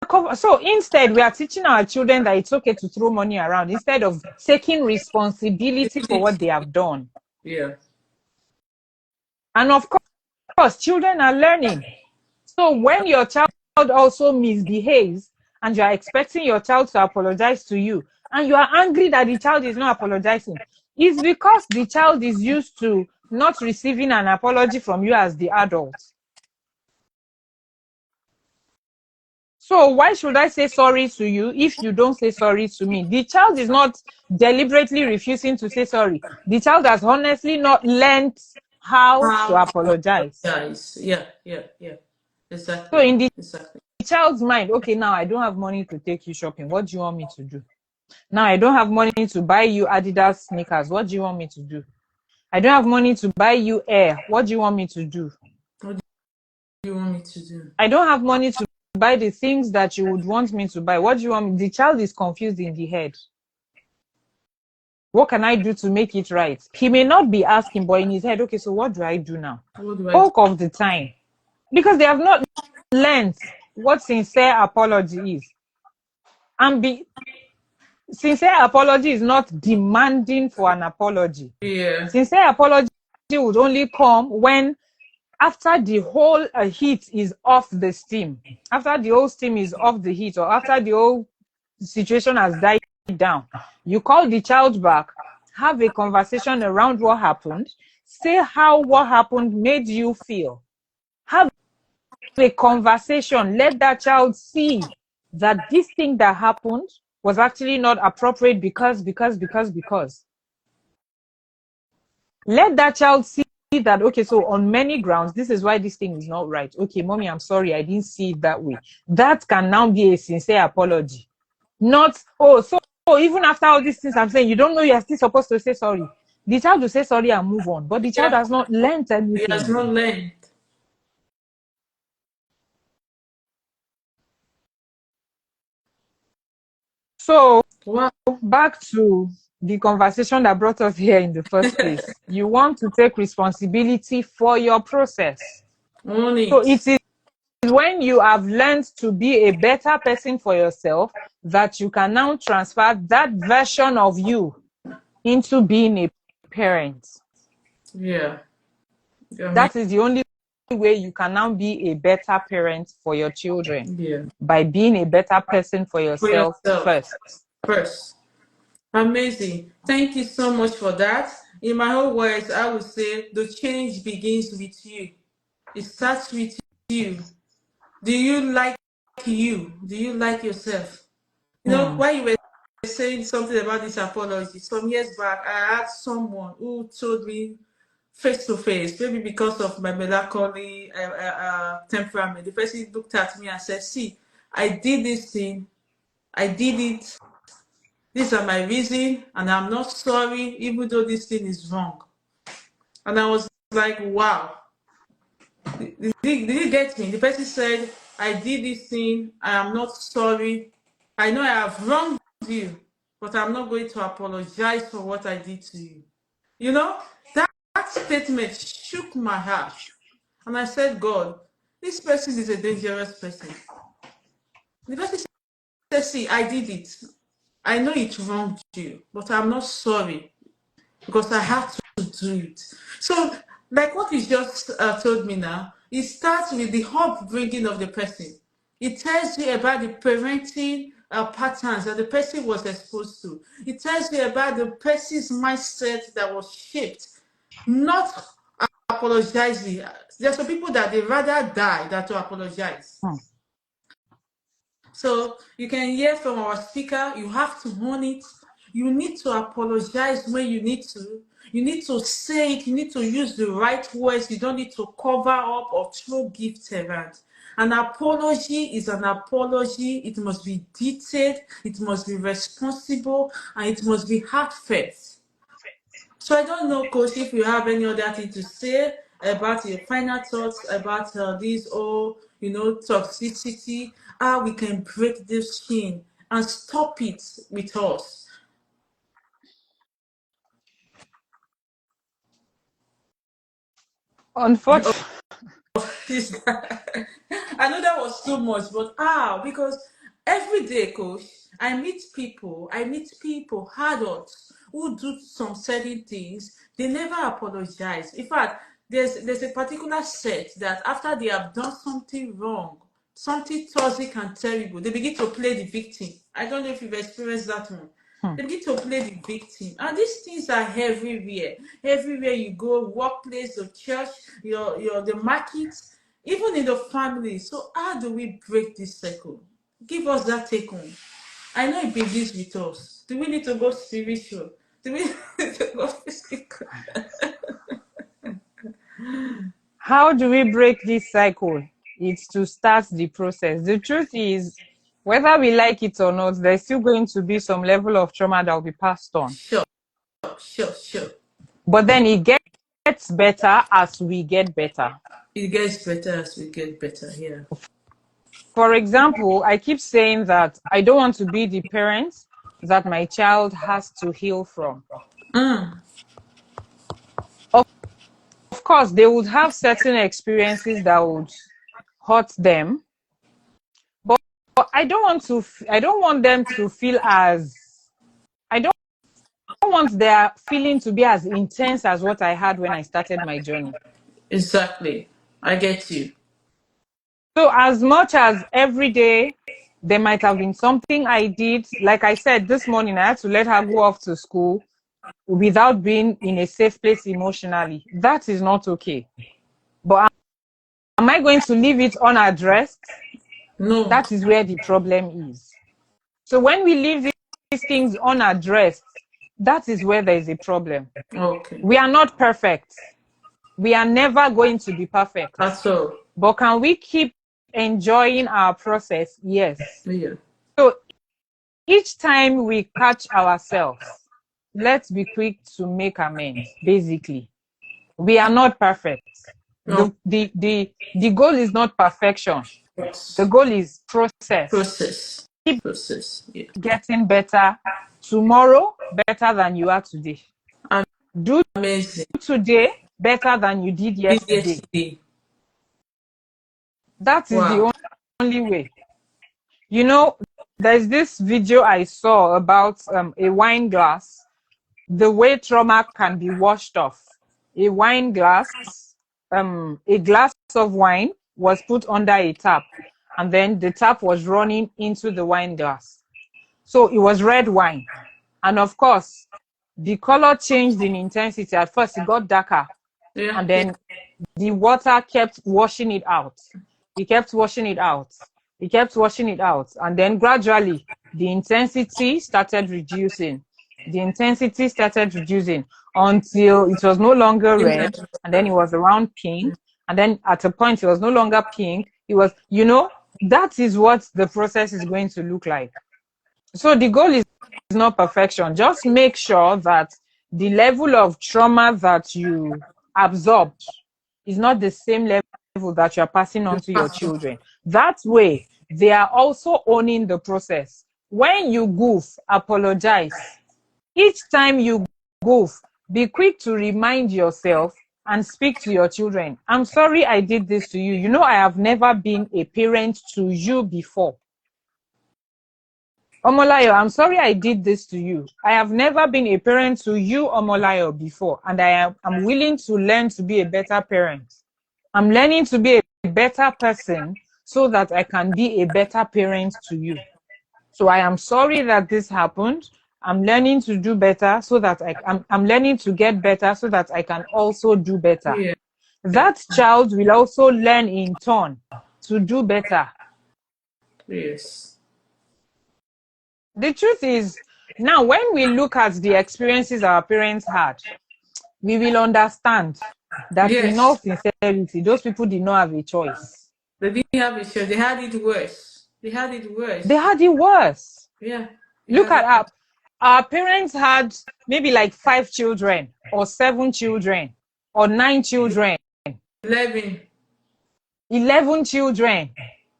cover. So instead, we are teaching our children that it's okay to throw money around instead of taking responsibility for what they have done. Yeah. And of course, children are learning. So when your child also misbehaves and you are expecting your child to apologize to you and you are angry that the child is not apologizing, it's because the child is used to not receiving an apology from you as the adult. So why should I say sorry to you if you don't say sorry to me? The child is not deliberately refusing to say sorry. The child has honestly not learned how to How to apologize. apologize. Yeah. So in the Exactly. child's mind, okay, now I don't have money to take you shopping. What do you want me to do? Now I don't have money to buy you Adidas sneakers. What do you want me to do? I don't have money to buy you Air. What do you want me to do? What do you want me to do? I don't have money to buy the things that you would want me to buy. What do you want me? The child is confused in the head. What can I do to make it right? He may not be asking, but in his head, okay, so what do I do now? What do I do? Bulk of the time. Because they have not learned what sincere apology is. And sincere apology is not demanding for an apology. Yeah. Sincere apology would only come when after the whole heat is off the steam, after the whole steam is off the heat, or after the whole situation has died down, you call the child back, have a conversation around what happened, say how what happened made you feel. Have a conversation, let that child see that this thing that happened was actually not appropriate because. Let that child see that, okay, so on many grounds, this is why this thing is not right. Okay, mommy, I'm sorry, I didn't see it that way. That can now be a sincere apology. Not, oh, so even after all these things I'm saying, you don't know you're still supposed to say sorry. The child will say sorry and move on, but the child Yeah. has not learned He has anything. not learned. So Wow. back to the conversation that brought us here in the first place. You want to take responsibility for your process. Own So it. it is when you have learned to be a better person for yourself that you can now transfer that version of you into being a parent. Yeah. I That is the only way you can now be a better parent for your children, yeah. by being a better person for For yourself yourself first. first. Amazing. Thank you so much for that. In my own words, I would say the change begins with you. It starts with you. Do you like you? Do you like yourself? You know, Hmm. while you were saying something about this apology, some years back, I had someone who told me face to face, maybe because of my melancholy temperament. The person looked at me and said, see, I did this thing, I did it, these are my reasons, and I'm not sorry, even though this thing is wrong. And I was like, wow. Did you get me? The person said, I did this thing, I am not sorry. I know I have wronged you, but I'm not going to apologize for what I did to you. You know, that statement shook my heart. And I said, God, this person is a dangerous person. The person said, see, I did it. I know it wronged you, but I'm not sorry because I had to do it. So, like what you just told me now, it starts with the upbringing of the person. It tells you about the parenting patterns that the person was exposed to. It tells you about the person's mindset that was shaped, not apologizing. There's some people that they rather die than to apologize. Hmm. So you can hear from our speaker, you have to own it. You need to apologize when you need to. You need to say it. You need to use the right words. You don't need to cover up or throw gifts around. An apology is an apology. It must be detailed, it must be responsible, and it must be heartfelt. So I don't know, Coach, if you have any other thing to say about your final thoughts about this whole, toxicity, how we can break this chain and stop it with us. Unfortunately, I know that was too much, but because every day, coach, I meet people, adults who do some certain things, they never apologize. In fact, there's a particular set that after they have done something wrong, something toxic and terrible, they begin to play the victim. I don't know if you've experienced that one. hmm. They begin to play the victim. And these things are everywhere. Everywhere you go, workplace, the church, your the market, even in the family. So how do we break this cycle? Give us that take home. I know it begins with us. Do we need to go spiritual? Do we need to go physical? How do we break this cycle? It's to start the process. The truth is, Whether we like it or not, there's still going to be some level of trauma that will be passed on. Sure, sure. But then it gets better as we get better. It gets better as we get better. Yeah. For example, I keep saying that I don't want to be the parent that my child has to heal from. Of course, they would have certain experiences that would hurt them, but I don't want them to feel as, I don't want their feeling to be as intense as what I had when I started my journey. Exactly. I get you. So as much as every day there might have been something I did, like I said this morning, I had to let her go off to school without being in a safe place emotionally. That is not okay. But am I going to leave it unaddressed? No. That is where the problem is. So when we leave these things unaddressed, that is where there is a problem. Okay. We are not perfect. We are never going to be perfect. That's all. But can we keep enjoying our process? Yes. Yeah. So each time we catch ourselves, let's be quick to make amends, basically. We are not perfect. No. The goal is not perfection. Yes. The goal is process. Process. Yeah. Getting better tomorrow, better than you are today. Do Amazing. today better than you did yesterday. That is the only way. You know, there's this video I saw about a wine glass, the way trauma can be washed off. A wine glass, a glass of wine was put under a tap, and then the tap was running into the wine glass. So it was red wine. And of course, the color changed in intensity. At first, it got darker. Yeah. And then the water kept washing it out. It kept washing it out. It kept washing it out. And then gradually, the intensity started reducing. The intensity started reducing until it was no longer red. And then it was around pink. And then at a point, it was no longer pink. It was, that is what the process is going to look like. So the goal is not perfection. Just make sure that the level of trauma that you absorbed is not the same level that you're passing on to your children. That way, they are also owning the process. When you goof, apologize. Each time you goof, be quick to remind yourself and speak to your children. I'm sorry I did this to you. You know, I have never been a parent to you before. Omolayo, I'm sorry I did this to you. I have never been a parent to you, Omolayo, before, and I'm willing to learn to be a better parent. I'm learning to be a better person so that I can be a better parent to you. So I am sorry that this happened. I'm learning to do better so that I'm learning to get better so that I can also do better. Yeah. That child will also learn in turn to do better. Yes. The truth is, now when we look at the experiences our parents had, we will understand that in all sincerity, those people did not have a choice. They didn't have a choice. They had it worse. They had it worse. Yeah. Look at our parents had maybe like 5 children or 7 children or 9 children. 11 children.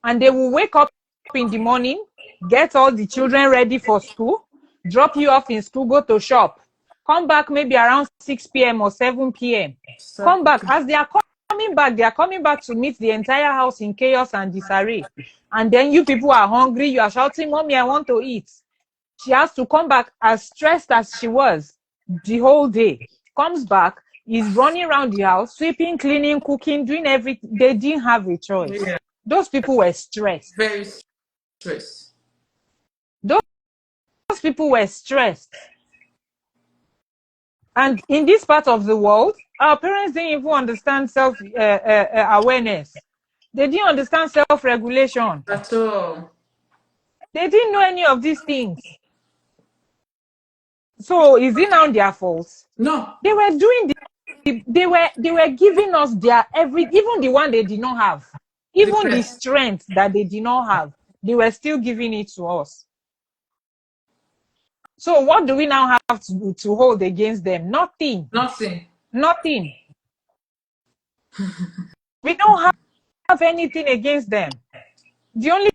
And they will wake up in the morning, get all the children ready for school, drop you off in school, go to shop, come back maybe around 6 p.m. or 7 p.m. Come back. As they are coming back to meet the entire house in chaos and disarray. And then you people are hungry, you are shouting, "Mommy, I want to eat." She has to come back as stressed as she was the whole day. Comes back, is running around the house, sweeping, cleaning, cooking, doing everything. They didn't have a choice. Yeah. Those people were stressed. Very stressed. Those people were stressed. And in this part of the world, our parents didn't even understand self-awareness. They didn't understand self-regulation. At all. They didn't know any of these things. So is it now their fault? No. They were doing they were giving us their even the one they did not have, even the strength that they did not have. they were still giving it to us. So what do we now have to do to hold against them? Nothing. Nothing. We don't have anything against them. The only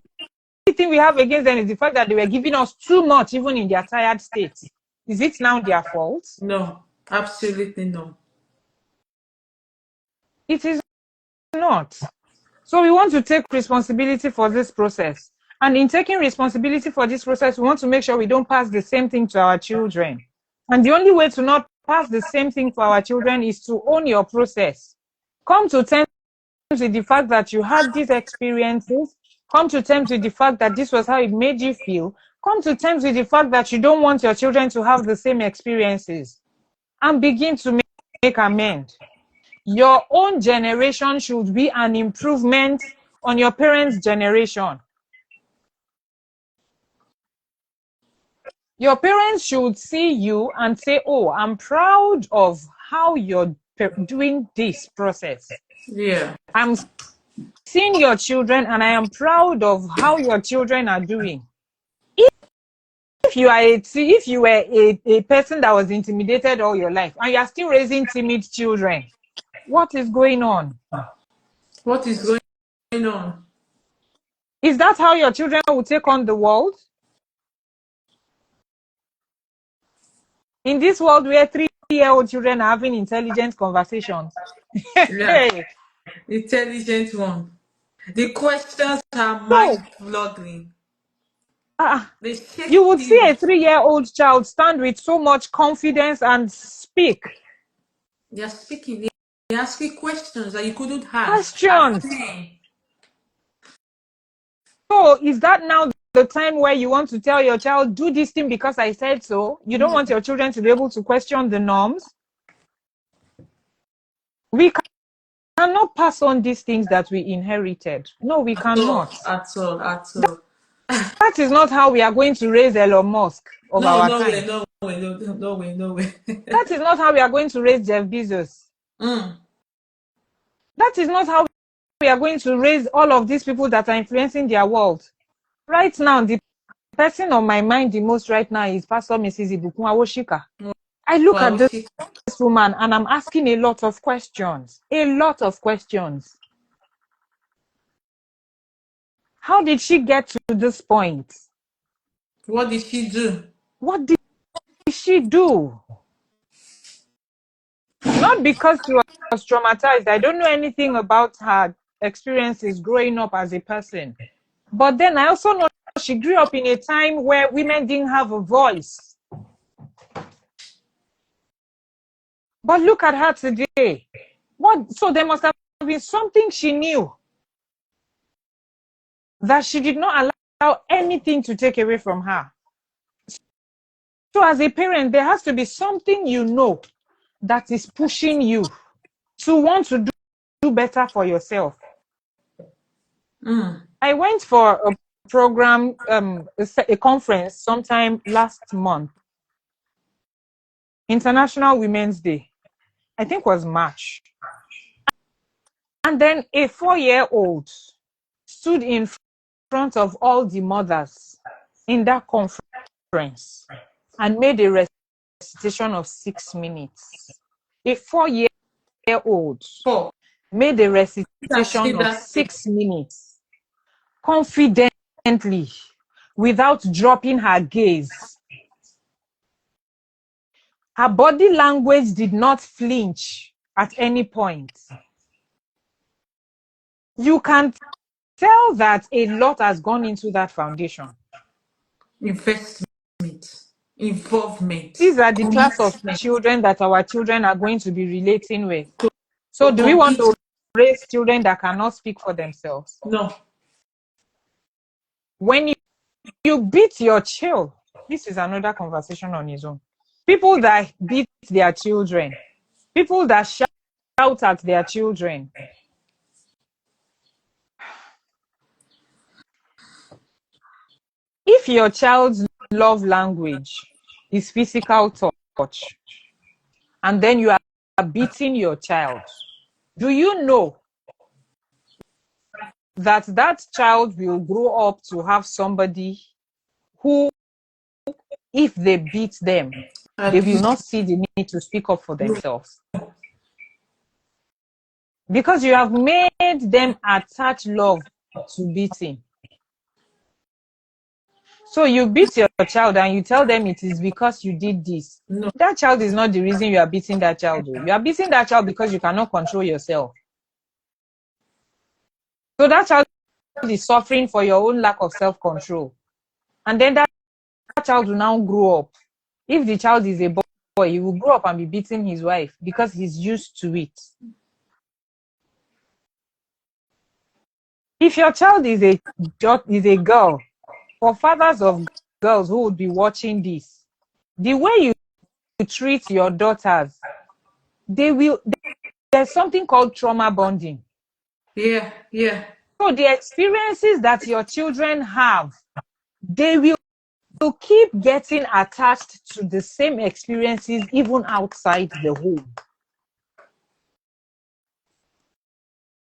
thing we have against them is the fact that they were giving us too much, even in their tired state. Is it now their fault? No, absolutely no. It is not. So we want to take responsibility for this process. And in taking responsibility for this process, we want to make sure we don't pass the same thing to our children. And the only way to not pass the same thing to our children is to own your process. Come to terms with the fact that you had these experiences. Come to terms with the fact that this was how it made you feel. Come to terms with the fact that you don't want your children to have the same experiences. And begin to make amends. Your own generation should be an improvement on your parents' generation. Your parents should see you and say, oh, I'm proud of how you're doing this process. Yeah. I'm seeing your children and I am proud of how your children are doing. If you were a person that was intimidated all your life and you are still raising timid children, what is going on? What is going on? Is that how your children will take on the world? In this world where 3-year-old children are having intelligent conversations. Yeah. Intelligent one. The questions are So, mind-boggling. They you shake would see you. a 3-year-old child stand with so much confidence and speak. They're speaking. They're asking questions that you couldn't ask at Questions. 10. So, is that now the time where you want to tell your child, do this thing because I said so? You don't want your children to be able to question the norms? We cannot pass on these things that we inherited. No, we cannot. At all. That is not how we are going to raise Elon Musk of No, our no way, time. no way. That is not how we are going to raise Jeff Bezos. That is not how we are going to raise all of these people that are influencing their world. Right now, the person on my mind the most right now is Pastor Mrs. Ibukun Awoshika. I look at this woman and I'm asking a lot of questions. A lot of questions. How did she get to this point? What did she do? What did she do? Not because she was traumatized. I don't know anything about her experiences growing up as a person. But then I also know she grew up in a time where women didn't have a voice. But look at her today. So there must have been something she knew that she did not allow anything to take away from her. So as a parent, there has to be something you know that is pushing you to want to do better for yourself. I went for a program, a conference sometime last month, International Women's Day. I think was March. And then a 4-year-old stood in front of all the mothers in that conference and made a recitation of 6 minutes. A 4-year-old made a recitation of 6 minutes confidently without dropping her gaze. Her body language did not flinch at any point. You can tell that a lot has gone into that foundation. Investment, involvement. These are the class of children that our children are going to be relating with. So do we want to raise children that cannot speak for themselves? No. When you beat your child, this is another conversation on its own. People that beat their children, people that shout at their children. If your child's love language is physical touch, and then you are beating your child, do you know that child will grow up to have somebody who, if they beat them, they will Abuse. not see the need to speak up for No. themselves. Because you have made them attach love to beating. So you beat your child and you tell them it is because you did this. No. That child is not the reason you are beating that child. You are beating that child because you cannot control yourself. So that child is suffering for your own lack of self-control. And then that child will now grow up. If the child is a boy, he will grow up and be beating his wife because he's used to it. If your child is a girl, for fathers of girls who would be watching this, the way you treat your daughters, there's something called trauma bonding. Yeah, yeah. So the experiences that your children have, they will keep getting attached to the same experiences even outside the home.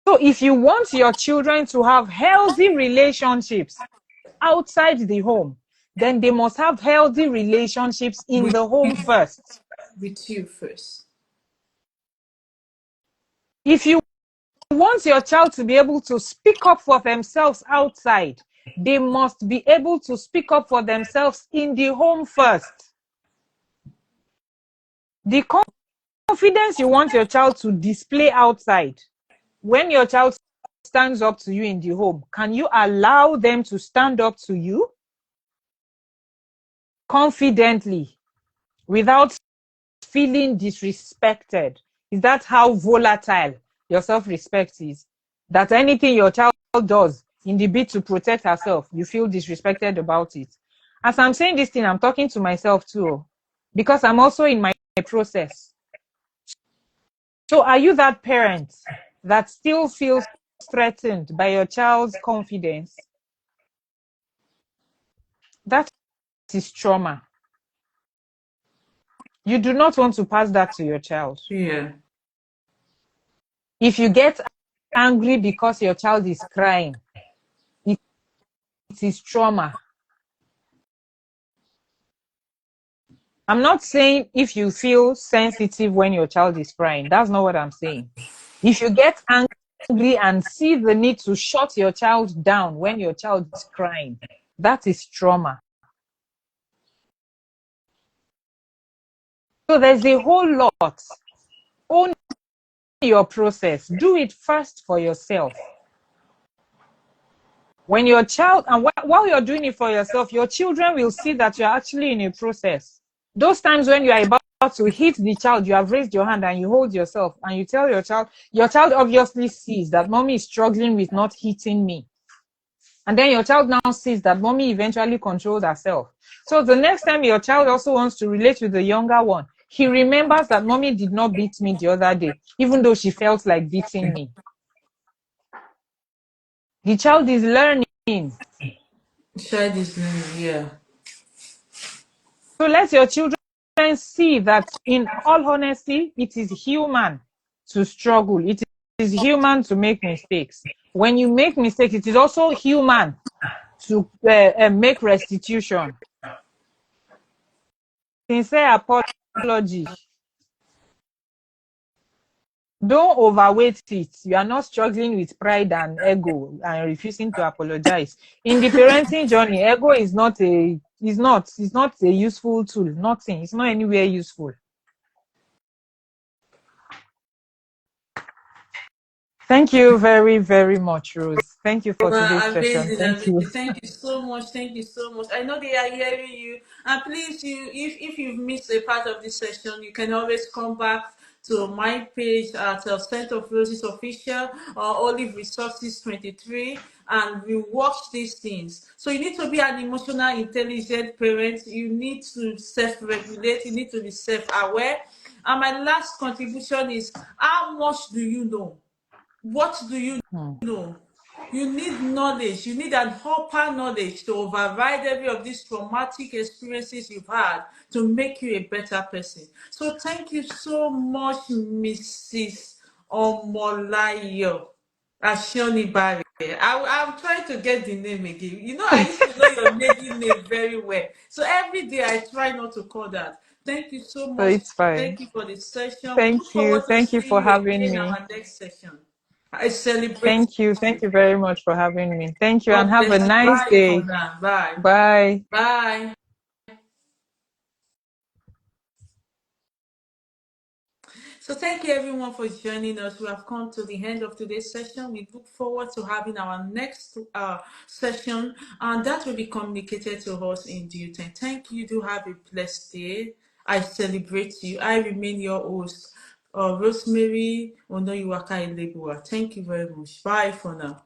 So if you want your children to have healthy relationships outside the home, then they must have healthy relationships in With the home first. with you first. If you want your child to be able to speak up for themselves outside, they must be able to speak up for themselves in the home first. The confidence you want your child to display outside, when your child stands up to you in the home, can you allow them to stand up to you confidently without feeling disrespected? Is that how volatile your self-respect is? That anything your child does in the bid to protect herself, you feel disrespected about it. As I'm saying this thing, I'm talking to myself too, because I'm also in my process. So are you that parent that still feels threatened by your child's confidence? That is trauma. You do not want to pass that to your child. Yeah. If you get angry because your child is crying, it is trauma. I'm not saying if you feel sensitive when your child is crying. That's not what I'm saying. If you get angry and see the need to shut your child down when your child is crying, that is trauma. So there's a whole lot. Own your process. Do it first for yourself. When your child, and while you're doing it for yourself, your children will see that you're actually in a process. Those times when you are about to hit the child, you have raised your hand and you hold yourself and you tell your child obviously sees that mommy is struggling with not hitting me. And then your child now sees that mommy eventually controls herself. So the next time your child also wants to relate with the younger one, he remembers that mommy did not beat me the other day, even though she felt like beating me. The child is learning. Child is learning, yeah. So let your children see that, in all honesty, it is human to struggle. It is human to make mistakes. When you make mistakes, it is also human to make restitution. Sincere apology. Don't overweight it. You are not struggling with pride and ego and refusing to apologize. In the parenting journey, ego is not a useful tool. Nothing. It's not anywhere useful. Thank you very, very much, Rose. Thank you for today's Well, session. amazing, Thank you. amazing. Thank you so much. Thank you so much. I know they are hearing you. And please, if you've missed a part of this session, you can always come back to my page at Scent of Roses Official or Olive Resources 23, and we watch these things. So you need to be an emotional, intelligent parent. You need to self-regulate. You need to be self-aware. And my last contribution is: how much do you know? What do you Hmm. know? You need knowledge. You need an upper knowledge to override every of these traumatic experiences you've had to make you a better person. So thank you so much, Mrs. Omolayo Ashionibare. Yeah, I'm trying to get the name again. You know, I used to know your maiden name very well. So every day I try not to call that. Thank you so So much. it's fine. Thank you for the session. We look Thank you. forward to Thank you seeing for you having again in me. our next session. I celebrate Thank you. Thank you. you very much for having me. Thank you and God have a bless you. nice Bye for day. now. Bye. Bye. Bye. So thank you everyone for joining us. We have come to the end of today's session. We look forward to having our next session, and that will be communicated to us in due time. Thank you. Do have a blessed day. I celebrate you. I remain your host, Rosemary Onoyiwaka Ilebua. Thank you very much. Bye for now.